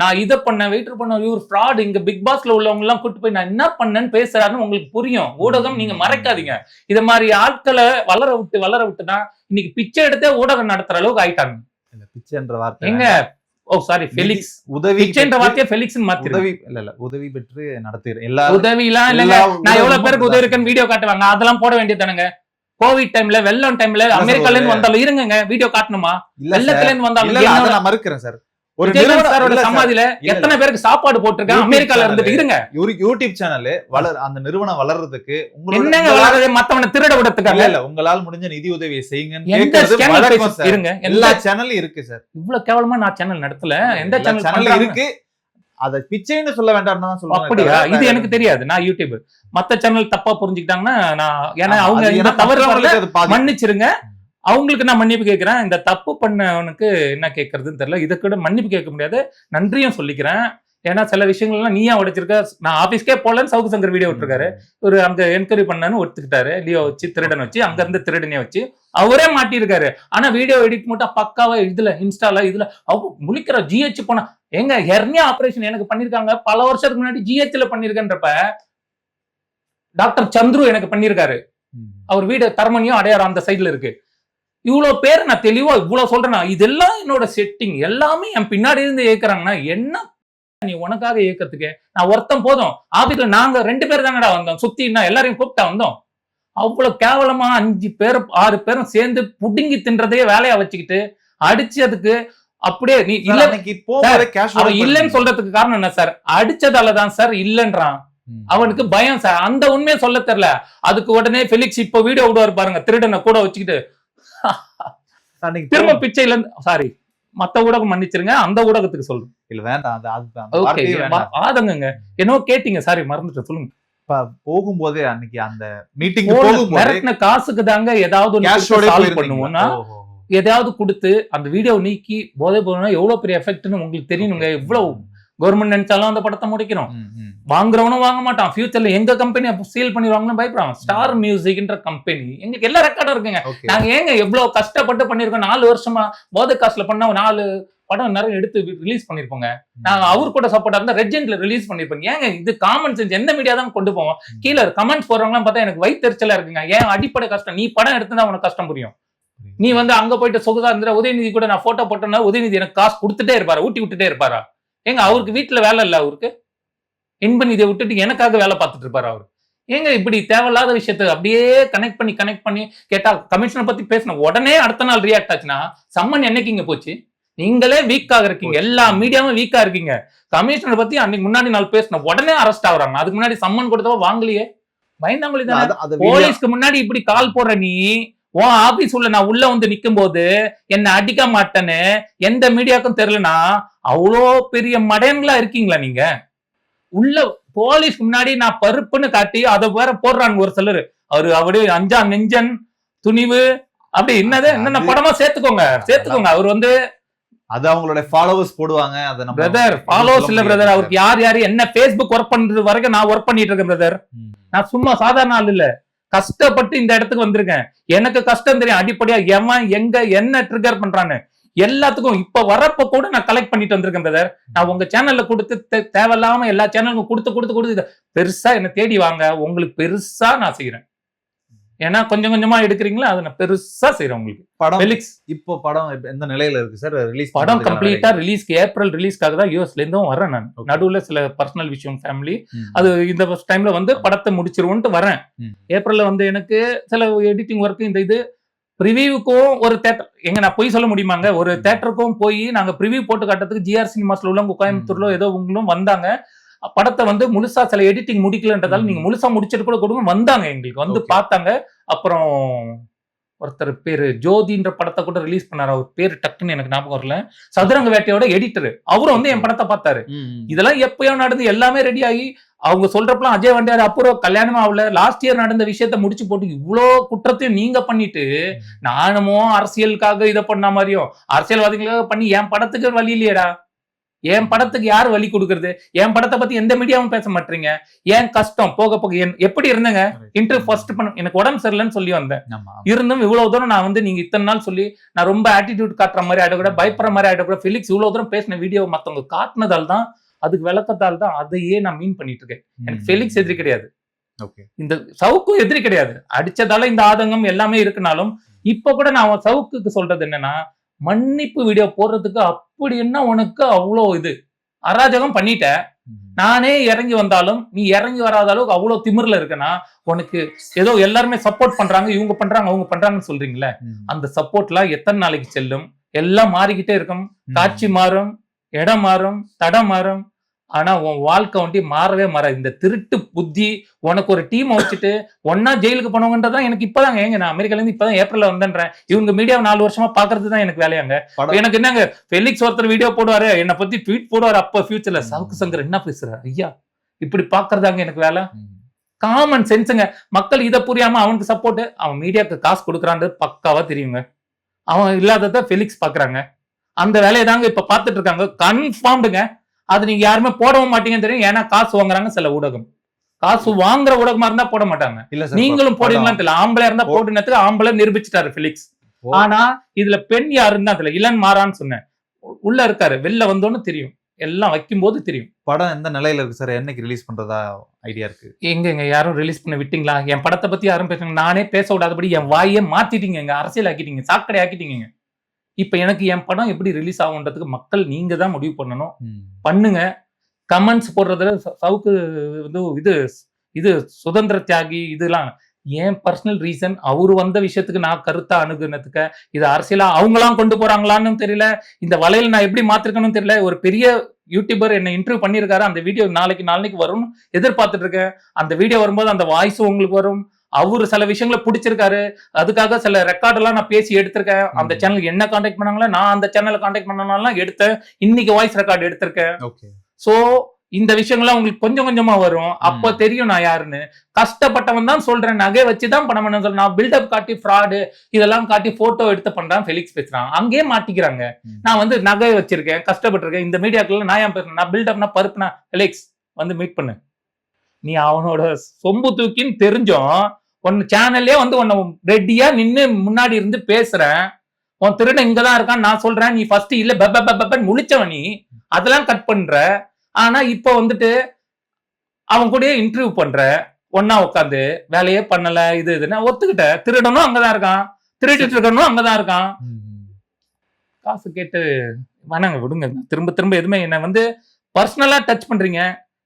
நான் இதை பண்ண வெயிட்டர் பண்ண இவர் ஃப்ராட், இங்க பிக் பாஸ்ல உள்ளவங்க எல்லாம் கூட்டு போய் நான் என்ன பண்ணேன்னு பேசுறாருன்னு உங்களுக்கு புரியும். ஊடகம் நீங்க மறைக்காதீங்க. இத மாதிரி ஆட்களை வளர விட்டுதான் இன்னைக்கு பிச்சை எடுத்தே ஊடகம் நடத்துற அளவுக்கு ஆயிட்டாங்க. பிச்சைன்ற வார்த்தை எங்க சாரி ஃபெலிக்ஸ் உதவி பிச்சைன்ற வார்த்தையை ஃபெலிக்ஸ்னு மாத்தி உதவி இல்ல உதவி பெற்று நடத்துறேன் எல்லா உதவிலாம் இல்லங்க. நான் எவ்வளவு பேருக்கு உதவி இருக்கேன்னு வீடியோ காட்டுவாங்க, அதெல்லாம் போட வேண்டியதானுங்க. கோவிட் டைம்ல வெள்ளம் டைம்ல அமெரிக்கால இருந்து வந்தாலும் இருங்க வீடியோ காட்டணுமா? வெள்ளத்துல இருந்து வந்தாலும் நான் மறுக்கிறேன் சார். ஒரு நிறுவனத்தோட சமாதியில எத்தனை பேருக்கு சாப்பாடு போட்டிருக்காங்க அமெரிக்கால இருந்துட்டு இருங்க. யூடியூப் சேனல் அந்த நிறுவனம் வளர்றதுக்கு என்னங்க வளர்றது? மத்தவனை திருட விடத்துக்காக இல்ல, உங்களால் முடிஞ்ச நிதி உதவியை செய்யுங்க. இருங்க எல்லா சேனலும் இருக்கு சார். இவ்வளவு கேவலமா நான் சேனல் நடத்தல. எந்த சேனல் இருக்கு? அத பிச்சைன்னு சொல்ல வேண்டாம்னு தான் சொல்றேன். அப்படியா? இது எனக்கு தெரியாது. நான் யூடியூப் மத்த சேனல் தப்பா புரிஞ்சுக்கிட்டாங்கன்னா நான் ஏன்னா அவங்க இந்த தவறு மன்னிச்சிருங்க. அவங்களுக்கு நான் மன்னிப்பு கேட்கிறேன். இந்த தப்பு பண்ணவனுக்கு என்ன கேட்கறதுன்னு தெரியல. இதை கூட மன்னிப்பு கேட்க முடியாது, நன்றியும் சொல்லிக்கிறேன். ஏன்னா சில விஷயங்கள்லாம் நீயா உடைச்சிருக்க. நான் ஆபீஸ்க்கே போலன்னு சவுக்கு சங்கர் வீடியோ விட்டுருக்காரு. ஒரு அங்க என்கொயரி பண்ணான்னு ஒத்துக்கிட்டாரு. லியோ வச்சு திருடன் வச்சு அங்க இருந்து திருடனே வச்சு அவரே மாட்டிருக்காரு. ஆனா வீடியோ எடிட் மட்டும் பக்காவா இதுல இன்ஸ்டால இதுல அவங்க முழிக்கிற GH போனா எங்க ஹெர்னியா ஆபரேஷன் எனக்கு பண்ணிருக்காங்க பல வருஷத்துக்கு முன்னாடி GHல பண்ணிருக்கேன்றப்ப டாக்டர் சந்துரு எனக்கு பண்ணிருக்காரு. அவர் வீடு தரமணியும் அடையாறு அந்த சைட்ல இருக்கு. இவ்வளவு பேர் நான் தெளிவா இவ்வளவு சொல்றேன்னா இதெல்லாம் என்னோட செட்டிங் எல்லாமே என் பின்னாடி இருந்து ஏற்கிறாங்கன்னா என்ன நீ உனக்காக இயக்கத்துக்கு நான் ஒருத்தன் போதும். ஆபீஸ்ல நாங்க 2 பேர் தானடா வந்தோம். சுத்தி எல்லாரையும் கூப்பிட்டா வந்தோம். அவ்வளவு கேவலமா 5 பேர் 6 பேரும் சேர்ந்து புடுங்கி தின்றதையே வேலையா வச்சுக்கிட்டு அடிச்சு அதுக்கு அப்படியே நீ இல்ல அவன் இல்லன்னு சொல்றதுக்கு காரணம் என்ன சார்? அடிச்சதாலதான் சார் இல்லன்றான். அவனுக்கு பயம் சார். அந்த உண்மையை சொல்ல தெரியல. அதுக்கு உடனே ஃபெலிக்ஸ் இப்ப வீடியோ விடுவாரு பாருங்க, திருடனை கூட வச்சுக்கிட்டு திரும்ப பிச்சையில இருந்து சாரி மத்த ஊடகம் மன்னிச்சிருங்க, அந்த ஊடகத்துக்கு சொல்றேன். இல்ல வேண்டாம் ஆதங்கங்க என்னோ கேட்டீங்க, சாரி மறந்துட்டு சொல்லுங்க. போகும்போதே அன்னைக்கு அந்த மீட்டிங் மிரட்டின காசுக்கு தாங்க ஏதாவது பண்ணுவோம்னா எதையாவது கொடுத்து அந்த வீடியோ நீக்கி போதை போனா எவ்வளவு பெரிய எஃபெக்ட்னு உங்களுக்கு தெரியணுங்க. எவ்வளவு கவர்மெண்ட் நினைச்சாலும் அந்த படத்தை முடிக்கணும். வாங்குறவனும் வாங்க மாட்டான். ஃபியூச்சர்ல எங்க கம்பெனி சீல் பண்ணிடுவாங்கன்னு பயப்படுறான். ஸ்டார் மியூசிக்ன்ற கம்பெனி எங்களுக்கு எல்லா ரெக்கார்டும் இருக்குங்க. நாங்க ஏங்க எவ்வளவு கஷ்டப்பட்டு பண்ணிருக்கோம். 4 வருஷமா போதை காசுல பண்ண 4 படம் நிறைய எடுத்து ரிலீஸ் பண்ணிருப்போங்க. நாங்க அவர் கூட சப்போர்ட்டா இருந்தா ரெஜென்ட்ல ரிலீஸ் பண்ணிருப்போங்க. ஏங்க இது காமன் சென்ஸ். எந்த மீடியா தான் கொண்டு போவோம். கீழே கமெண்ட் போறவங்களாம் பார்த்தா எனக்கு வயிற்றுச்சலா இருக்குங்க. ஏன் அடிப்படை கஷ்டம். நீ படம் எடுத்துதான் உனக்கு கஷ்டம் புரியும். நீ அங்க போயிட்டு சொகுசா இருந்த உதயநிதி கூட நான் போட்டோ போட்டேன்னா உதயநிதி எனக்கு காசு கொடுத்துட்டே இருப்பாரா, ஊட்டி விட்டுட்டே இருப்பாரா? ஏங்க அவருக்கு வீட்டுல வேலை இல்ல, அவருக்கு இன்ப நிதியை விட்டுட்டு எனக்காக வேலை பார்த்துட்டு இருப்பாரு அவரு. ஏங்க இப்படி தேவையில்லாத விஷயத்த அப்படியே கனெக்ட் பண்ணி கேட்டா கமிஷனை பத்தி பேசின உடனே அடுத்த நாள் ரியாக்ட் ஆச்சுன்னா சம்மன் என்னைக்கு இங்க போச்சு? நீங்களே வீக்காக இருக்கீங்க, எல்லா மீடியாவும் வீக்கா இருக்கீங்க. கமிஷனர் பத்தி அன்னைக்கு முன்னாடி நாள் பேசின உடனே அரெஸ்ட் ஆகுறாங்க. அதுக்கு முன்னாடி சம்மன் கொடுத்தவ வாங்கலையே, பயந்தாங்களே தானே. போலீஸ்க்கு முன்னாடி இப்படி கால் போடுற நீ உன் ஆபீஸ் உள்ள நான் உள்ள நிக்கும் போது என்ன அடிக்க மாட்டேன்னு எந்த மீடியாவுக்கும் தெரியலனா அவ்வளோ பெரிய மடையன்களா இருக்கீங்களா நீங்க? உள்ள போலீஸ்க்கு முன்னாடி நான் பருப்புன்னு காட்டி அதை வேற போடுறாங்க ஒரு சிலரு. அவரு அஞ்சா நெஞ்சன் துணிவு அப்படி என்னென்ன படமா சேர்த்துக்கோங்க. அவர் அது அவங்களோட ஃபாலோவர்ஸ் போடுவாங்க. அத நம்ம பிரதர் ஃபாலோவர்ஸ் இல்ல பிரதர். அவருக்கு யார் என்ன Facebook ஒர்க் பண்றது வரைக்கும் நான் ஒர்க் பண்ணிட்டு இருக்கேன் பிரதர். நான் சும்மா சாதாரண ஆள் இல்ல, கஷ்டப்பட்டு இந்த இடத்துக்கு வந்திருக்கேன். எனக்கு கஷ்டம் தெரியும். அடிப்படையா எவன் எங்க என்ன ட்ரிகர் பண்றான்னு எல்லாத்துக்கும் இப்ப வரப்ப கூட நான் கலெக்ட் பண்ணிட்டு வந்திருக்கேன் பிரதர். நான் உங்க சேனல்ல கொடுத்து தேவையில்லாம எல்லா சேனலுக்கும் கொடுத்து பெருசா என்ன தேடி வாங்க. உங்களுக்கு பெருசா நான் செய்யறேன். ஏன்னா கொஞ்சம் கொஞ்சமா எடுக்கிறீங்களா, அதை நான் பெருசா செய்யறேன் உங்களுக்கு. படம் இப்போ படம் எந்த நிலையில இருக்கு சார்? ரிலீஸ் படம் கம்ப்ளீட்டா ரிலீஸ்க்கு ஏப்ரல் ரிலீஸ்க்காக தான் யூஎஸ்ல இருந்தும் வரேன் நான். நடுவுல சில பர்சனல் விஷயம் ஃபேமிலி அது இந்த டைம்ல படத்தை முடிச்சிருவோன்ட்டு வரேன். ஏப்ரல்ல எனக்கு சில எடிட்டிங் ஒர்க் இந்த இது ப்ரிவியூக்கும் ஒரு தேட்டர் எங்க நான் போய் சொல்ல முடியுமாங்க? ஒரு தேட்டருக்கும் போய் நாங்க ப்ரிவியூ போட்டு காட்டுறதுக்கு ஜிஆர் சினிமாஸ்ல உள்ளவங்க கோயம்புத்தூர்ல ஏதோ உங்களும் வந்தாங்க. படத்தை முழுசா சில எடிட்டிங் முடிக்கலன்றதால நீங்க முழுசா முடிச்சிட்டு கூட கொடுங்க வந்தாங்க. எங்களுக்கு பார்த்தாங்க. அப்புறம் ஒருத்தர் பேரு ஜோதின்ற படத்தை கூட ரிலீஸ் பண்ணாரு. அவர் பேரு டக்குன்னு எனக்கு ஞாபகம் வரல. சதுரங்க வேட்டையோட எடிட்டர் அவரும் என் படத்தை பார்த்தாரு. இதெல்லாம் எப்பயோ நடந்து எல்லாமே ரெடி ஆகி அவங்க சொல்றப்பலாம் அஜய் வண்டியார் அப்புறம் கல்யாணம் ஆகல. லாஸ்ட் இயர் நடந்த விஷயத்த முடிச்சு போட்டு இவ்வளோ குற்றத்தையும் நீங்க பண்ணிட்டு நானுமோ அரசியலுக்காக இதை பண்ண மாதிரியும் அரசியல்வாதிகளுக்காக பண்ணி என் படத்துக்கு வழி இல்லையடா. என் படத்துக்கு யாரு வழி கொடுக்கறது? என் படத்தை பத்தி எந்த மீடியாவும் பேச மாட்டீங்க. ஏன் கஷ்டம் போக போக எப்படி இருந்தேங்க? இன்டர்வியூ ஃபர்ஸ்ட் எனக்கு உடம்பு சரியில்லைன்னு சொல்லி வந்தேன். இருந்தும் இவ்வளவு தூரம் நான் நீங்க இத்தனை நாள் சொல்லி நான் ரொம்ப ஆட்டிடியூட் காட்டுற மாதிரி ஆயிடக்கூட, பயப்படுற மாதிரி ஆயிடக்கூட. ஃபெலிக்ஸ் இவ்வளவு தூரம் பேசின வீடியோ மத்தவங்க காட்டினதால் தான், அதுக்கு விளக்கத்தால் தான் அதையே நான் மீன் பண்ணிட்டு இருக்கேன். எனக்கு ஃபெலிக்ஸ் எதிரி கிடையாது, இந்த சவுக்கும் எதிரி கிடையாது. அடிச்சதால இந்த ஆதங்கம் எல்லாமே இருக்குனாலும் இப்ப கூட நான் சவுக்குக்கு சொல்றது என்னன்னா, மன்னிப்பு வீடியோ போடுறதுக்கு அப்படி என்ன உனக்கு அவ்வளோ இது அராஜகம் பண்ணிட்ட. நானே இறங்கி வந்தாலும் நீ இறங்கி வராத அளவுக்கு அவ்வளவு திமிர்ல இருக்குன்னா உனக்கு ஏதோ எல்லாருமே சப்போர்ட் பண்றாங்க, இவங்க பண்றாங்க அவங்க பண்றாங்கன்னு சொல்றீங்களே, அந்த சப்போர்ட்லாம் எத்தனை நாளைக்கு செல்லும்? எல்லாம் மாறிக்கிட்டே இருக்கும். காட்சி மாறும், இடம் மாறும், தடம் மாறும். ஆனா உன் வாழ்க்கை மாறவே மாறாது. இந்த திருட்டு புத்தி உனக்கு ஒரு டீம் வச்சுட்டு ஒன்னா ஜெயிலுக்கு போனவங்கன்றதான் எனக்கு இப்பதான் நான் அமெரிக்கால இருந்து இப்பதான் ஏப்ரல்ல வந்தேன்றேன். இவங்க மீடியா 4 வருஷமா பாக்குறது தான் எனக்கு வேலையாங்க. எனக்கு என்னங்க ஃபெலிக்ஸ் ஒருத்தர் வீடியோ போடுவாரு, என்னை பத்தி ட்வீட் போடுவாரு. அப்ப ஃபியூச்சர்ல சவுக்கு சங்கர் என்ன பேசுறாரு ஐயா, இப்படி பாக்குறதாங்க எனக்கு வேலை. காமன் சென்ஸுங்க. மக்கள் இதை புரியாம அவனுக்கு சப்போர்ட், அவன் மீடியாவுக்கு காசு கொடுக்குறான்றது பக்காவா தெரியுங்க. அவன் இல்லாதத ஃபெலிக்ஸ் பாக்குறாங்க. அந்த வேலையை தாங்க இப்ப பாத்துட்டு இருக்காங்க. கன்ஃபார்ம்டுங்க. அது நீங்க யாருமே போடவும் மாட்டீங்கன்னு தெரியும். ஏன்னா காசு வாங்குறாங்க சில ஊடகம். காசு வாங்குற ஊடகமா இருந்தா போட மாட்டாங்க. நீங்களும் போடுவீங்களான்னு தெரியல. ஆம்பளை இருந்தா போடுனதுக்கு ஆம்பளை நிரூபிச்சுட்டாரு ஃபெலிக்ஸ். ஆனா இதுல பெண் யாருன்னு தெரியல. இளன் மாறான்னு சொன்னேன். உள்ள இருக்காரு, வெளில வந்தோன்னு தெரியும். எல்லாம் வைக்கும் போது தெரியும். படம் எந்த நிலையில இருக்கு சார்? என்னைக்கு ரிலீஸ் பண்றதா ஐடியா இருக்கு? எங்க யாரும் ரிலீஸ் பண்ண விட்டீங்களா? என் படத்தை பத்தி யாரும் பேசுங்க. நானே பேச விடாதபடி என் வாயே மாத்திட்டீங்க, அரசியல் ஆக்கிட்டீங்க, சாக்கடை ஆக்கிட்டீங்க. இப்ப எனக்கு என் படம் எப்படி ரிலீஸ் ஆகுன்றதுக்கு மக்கள் நீங்க தான் முடிவு பண்ணணும். பண்ணுங்க. கமெண்ட்ஸ் போடுறதுல சவுக்கு வந்து இது சுதந்திர தியாகி இதெல்லாம் ஏன் பர்சனல் ரீசன். அவரு வந்த விஷயத்துக்கு நான் கருத்தா அணுகுனதுக்கு இது அரசியலா அவங்களாம் கொண்டு போறாங்களான்னு தெரியல. இந்த வலையில நான் எப்படி மாத்திருக்கணும்னு தெரியல. ஒரு பெரிய யூடியூபர் என்ன இன்டர்வியூ பண்ணியிருக்காரு. அந்த வீடியோ நாளைக்கு வரும்னு எதிர்பார்த்துட்டு இருக்கேன். அந்த வீடியோ வரும்போது அந்த வாய்ஸ் உங்களுக்கு வரும். அவரு சில விஷயங்களை பிடிச்சிருக்காரு. அதுக்காக சில ரெக்கார்ட் எல்லாம் நான் பேசி எடுத்திருக்கேன். அந்த சேனலுக்கு என்ன கான்டாக்ட் பண்ணாங்களோ நான் அந்த சேனலை கான்டாக்ட் பண்ணனாலாம் எடுத்தேன். இன்னைக்கு வாய்ஸ் ரெக்கார்ட் எடுத்திருக்கேன். சோ இந்த விஷயங்கள்லாம் உங்களுக்கு கொஞ்சம் கொஞ்சமா வரும். அப்ப தெரியும் நான் யாருன்னு. கஷ்டப்பட்டவன் தான் சொல்றேன். நகை வச்சுதான் பணம் பண்ண சொல்றேன். நான் பில்டப் காட்டி ஃப்ராடு இதெல்லாம் காட்டி போட்டோ எடுத்து பண்றான் ஃபெலிக்ஸ் பேசுறான். அங்கேயே மாட்டிக்கிறாங்க. நான் வந்து நகை வச்சிருக்கேன், கஷ்டப்பட்டிருக்கேன். இந்த மீடியாக்குள்ள நான் ஏன் பேசுறேன்? நான் பில்டப்னா பருப்புனா ஃபெலிக்ஸ் வந்து மீட் பண்ணு. நீ அவனோட சொம்பு தூக்கின்னு தெரிஞ்சும் உன் சேனல்லே வந்து உன்னை ரெடியா நின்னு முன்னாடி இருந்து பேசுறேன். உன் திருடன் இங்கதான் இருக்கான் நான் சொல்றேன். நீ ஃபர்ஸ்ட் இல்ல பெப்பன்னு முழிச்சவன் நீ. அதெல்லாம் கட் பண்ற. ஆனா இப்ப வந்துட்டு அவன் கூட இன்டர்வியூ பண்ற. ஒன்னா உட்காந்து வேலையே பண்ணல இதுன்னு ஒத்துக்கிட்ட. திருடனும் அங்கதான் இருக்கான், திருடிட்டு இருக்கணும் அங்கதான் இருக்கான். காசு கேட்டு வேணாங்க விடுங்க. திரும்ப திரும்ப எதுவுமே என்ன வந்து பர்சனலா டச் பண்றீங்க.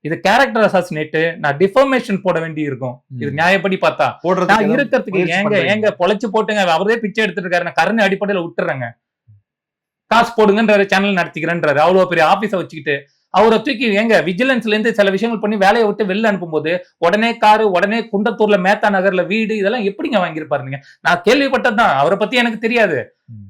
இது கேரக்டர் அசாசினேட். நான் டிஃபர்மேஷன் போட வேண்டி இருக்கும். இது நியாயப்படி பார்த்தா நான் இருக்கிறதுக்கு ஏங்க பொழைச்சு போட்டுங்க. அவரே பிச்சை எடுத்துட்டு இருக்காரு. நான் கருணை அடிப்படையில விட்டுறேங்க. காசு போடுங்கன்ற சேனல் நடத்திக்கிறேன்றாரு. அவ்வளவு பெரிய ஆபீஸ வச்சுக்கிட்டு அவரை தூக்கி எங்க விஜிலன்ஸ்ல இருந்து சில விஷயங்கள் பண்ணி வேலையை விட்டு வெளில அனுப்பும்போது உடனே காரு, உடனே குண்டத்தூர்ல மேத்தா நகர்ல வீடு, இதெல்லாம் எப்படிங்க வாங்கியிருப்பாரு? நீங்க நான் கேள்விப்பட்டதுதான், அவரை பத்தி எனக்கு தெரியாது.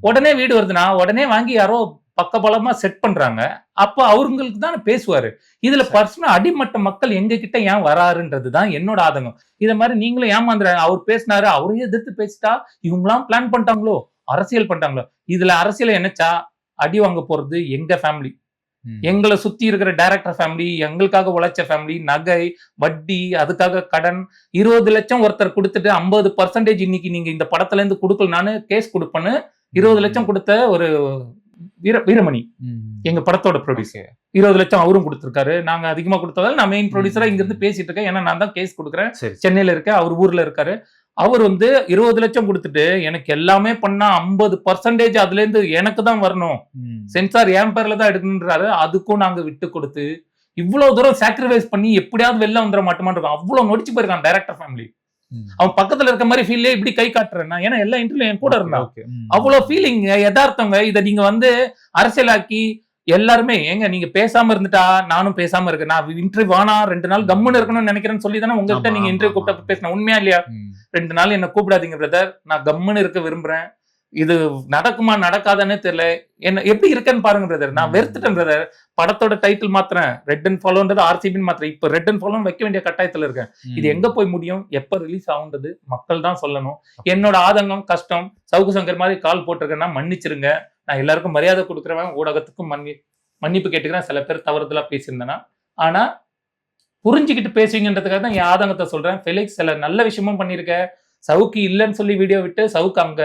உடனே வீடு வருதுன்னா உடனே வாங்கி யாரோ பக்கபலமா செட் பண்றாங்க. அப்ப அவங்களுக்கு தான் பேசுவாரு. இதுல பர்சனல் அடிமட்ட மக்கள் எங்க கிட்ட ஏன் வராருன்றதுதான் என்னோட ஆதங்கம். இத மாதிரி நீங்களும் ஏமாந்துறாங்க. அவர் பேசினாரு, அவரையே எதிர்த்து பேசிட்டா இவங்களாம் பிளான் பண்ணிட்டாங்களோ, அரசியல் பண்ணிட்டாங்களோ. இதுல அரசியல் என்னச்சா அடி வாங்க போறது எங்க ஃபேமிலி, எங்களை சுத்தி இருக்கிற டைரக்டர் ஃபேமிலி, எங்களுக்காக உழைச்ச ஃபேமிலி, நகை, வட்டி, அதுக்காக கடன். 20 லட்சம் ஒருத்தர் கொடுத்துட்டு 50% இன்னைக்கு நீங்க இந்த படத்துல இருந்து கொடுக்கல, நானு கேஸ் கொடுப்பேன்னு 20 லட்சம் கொடுத்த ஒரு வீரமணி எங்க படத்தோட ப்ரொடியூசர் 20 லட்சம் அவரும் கொடுத்திருக்காரு. நாங்க அதிகமா கொடுத்ததால நான் மெயின் ப்ரொடியூசரா இங்க இருந்து பேசிட்டு இருக்கேன். ஏன்னா நான் தான் கேஸ் கொடுக்குறேன். சென்னையில இருக்கேன், அவர் ஊர்ல இருக்காரு. அவர் வந்து 20 லட்சம் கொடுத்துட்டு எனக்கு எல்லாமே பண்ணா 50% அதுல இருந்து எனக்கு தான் வரணும், சென்சார் என் பேர்ல தான் எடுக்கணுன்றாரு. அதுக்கும் நாங்க விட்டு கொடுத்து இவ்வளவு தூரம் சாக்ரிஃபைஸ் பண்ணி எப்படியாவது வெளில வந்துட மாட்டோமா இருக்கும். அவ்வளவு நொடிச்சு போயிருக்கான் டைரக்டர் ஃபேமிலி. அவன் பக்கத்துல இருக்க மாதிரி ஃபீல்லே இப்படி கை காட்டுறேன். ஏன்னா எல்லா இன்டர்வியூ என் கூட இருந்தான். அவ்வளவு ஃபீலிங் யதார்த்தங்க. இதை நீங்க வந்து அரசியலாக்கி எல்லாருமே ஏங்க நீங்க பேசாம இருந்துட்டா நானும் பேசாம இருக்கேன். நான் இன்டர்வியூ வேணா 2 நாள் கம்முன்னு இருக்கணும்னு நினைக்கிறேன்னு சொல்லி தானே உங்ககிட்ட நீங்க இன்டர்வியூ கூப்பிட்ட பேசின. உண்மையா இல்லையா? 2 நாள் என்ன கூப்பிடாதீங்க பிரதர், நான் கம்முன்னு இருக்க விரும்புறேன். இது நடக்குமா நடக்காதானே தெரியல. என்ன எப்படி இருக்கேன்னு பாருங்க பிரதர். நான் வெறுத்துட்டேன் பிரதர். படத்தோட டைட்டில் மாத்திரேன், ரெட் அண்ட் ஃபாலோன்றது RCB மாத்திரம். இப்ப ரெட் அண்ட் ஃபாலோ வைக்க வேண்டிய கட்டாயத்துல இருக்கேன். இது எங்க போய் முடியும், எப்ப ரிலீஸ் ஆகுன்றது மக்கள் தான் சொல்லணும். என்னோட ஆதங்கம் கஷ்டம். சவுக்கு சங்கர் மாதிரி கால் போட்டிருக்கேன்னா மன்னிச்சிருங்க. நான் எல்லாருக்கும் மரியாதை கொடுக்குறவன், ஊடகத்துக்கும் மன்னிப்பு கேட்டுக்கிறேன். சில பேர் தவறுதலா பேசியிருந்தேன்னா. ஆனா புரிஞ்சுக்கிட்டு பேசுவீங்கன்றதுக்காக தான் என் ஆதங்கத்தை சொல்றேன். ஃபெலிக்ஸ் சில நல்ல விஷயமும் பண்ணிருக்க. சவுக்கு இல்லைன்னு சொல்லி வீடியோ விட்டு சவுக்கு அங்க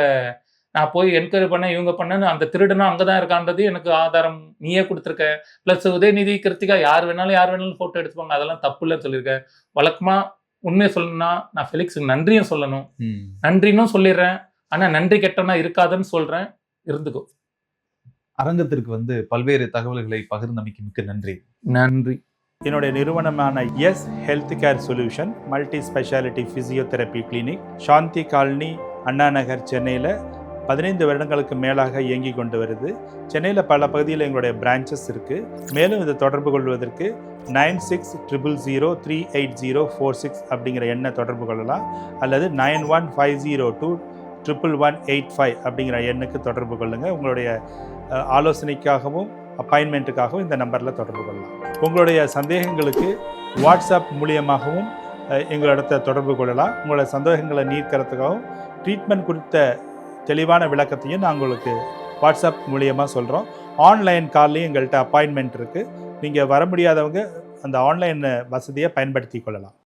நான் போய் என்கொயரி பண்ண இவங்க பண்ணு அந்த திருடனும் அங்கதான் இருக்கான்றது எனக்கு ஆதாரம் நீயே கொடுத்துருக்க. பிளஸ் உதயநிதி, கிருத்திகா யார் வேணாலும் போட்டோ எடுத்துப்பாங்க. அதெல்லாம் தப்பு இல்லைன்னு சொல்லியிருக்க. வழக்கமா உண்மையை சொல்லணும்னா நான் ஃபெலிக்ஸுக்கு நன்றியும் சொல்லணும். நன்றினும் சொல்லிடுறேன். ஆனா நன்றி கெட்டவனா இருக்காதுன்னு சொல்றேன். இருந்துக்கோ. அரங்கத்திற்கு வந்து பல்வேறு தகவல்களை பகிர்ந்தமைக்கு மிக்க நன்றி. நன்றி. என்னுடைய நிறுவனமான S health care solution multi speciality physiotherapy clinic Shanti colony, Anna Nagar, சென்னையில் 15 வருடங்களுக்கு மேலாக இயங்கி கொண்டு வருது. சென்னையில் பல பகுதியில் எங்களுடைய பிரான்ச்சஸ் இருக்குது. மேலும் இதை தொடர்பு கொள்வதற்கு 9600038046 அப்படிங்கிற எண்ணை தொடர்பு கொள்ளலாம். அல்லது 9150211185 அப்படிங்கிற எண்ணுக்கு தொடர்பு கொள்ளுங்கள். உங்களுடைய ஆலோசனைக்காகவும் அப்பாயின்மெண்ட்டுக்காகவும் இந்த நம்பரில் தொடர்பு கொள்ளலாம். உங்களுடைய சந்தேகங்களுக்கு வாட்ஸ்அப் மூலியமாகவும் எங்களிடத்தை தொடர்பு கொள்ளலாம். உங்களோட சந்தேகங்களை நீக்கிறதுக்காகவும் ட்ரீட்மெண்ட் குறித்த தெளிவான விளக்கத்தையும் நான் உங்களுக்கு வாட்ஸ்அப் மூலியமாக சொல்கிறோம். ஆன்லைன் கால்லையும் எங்கள்கிட்ட அப்பாயின்மெண்ட் இருக்குது. நீங்கள் வர முடியாதவங்க அந்த ஆன்லைன் வசதியை பயன்படுத்தி கொள்ளலாம்.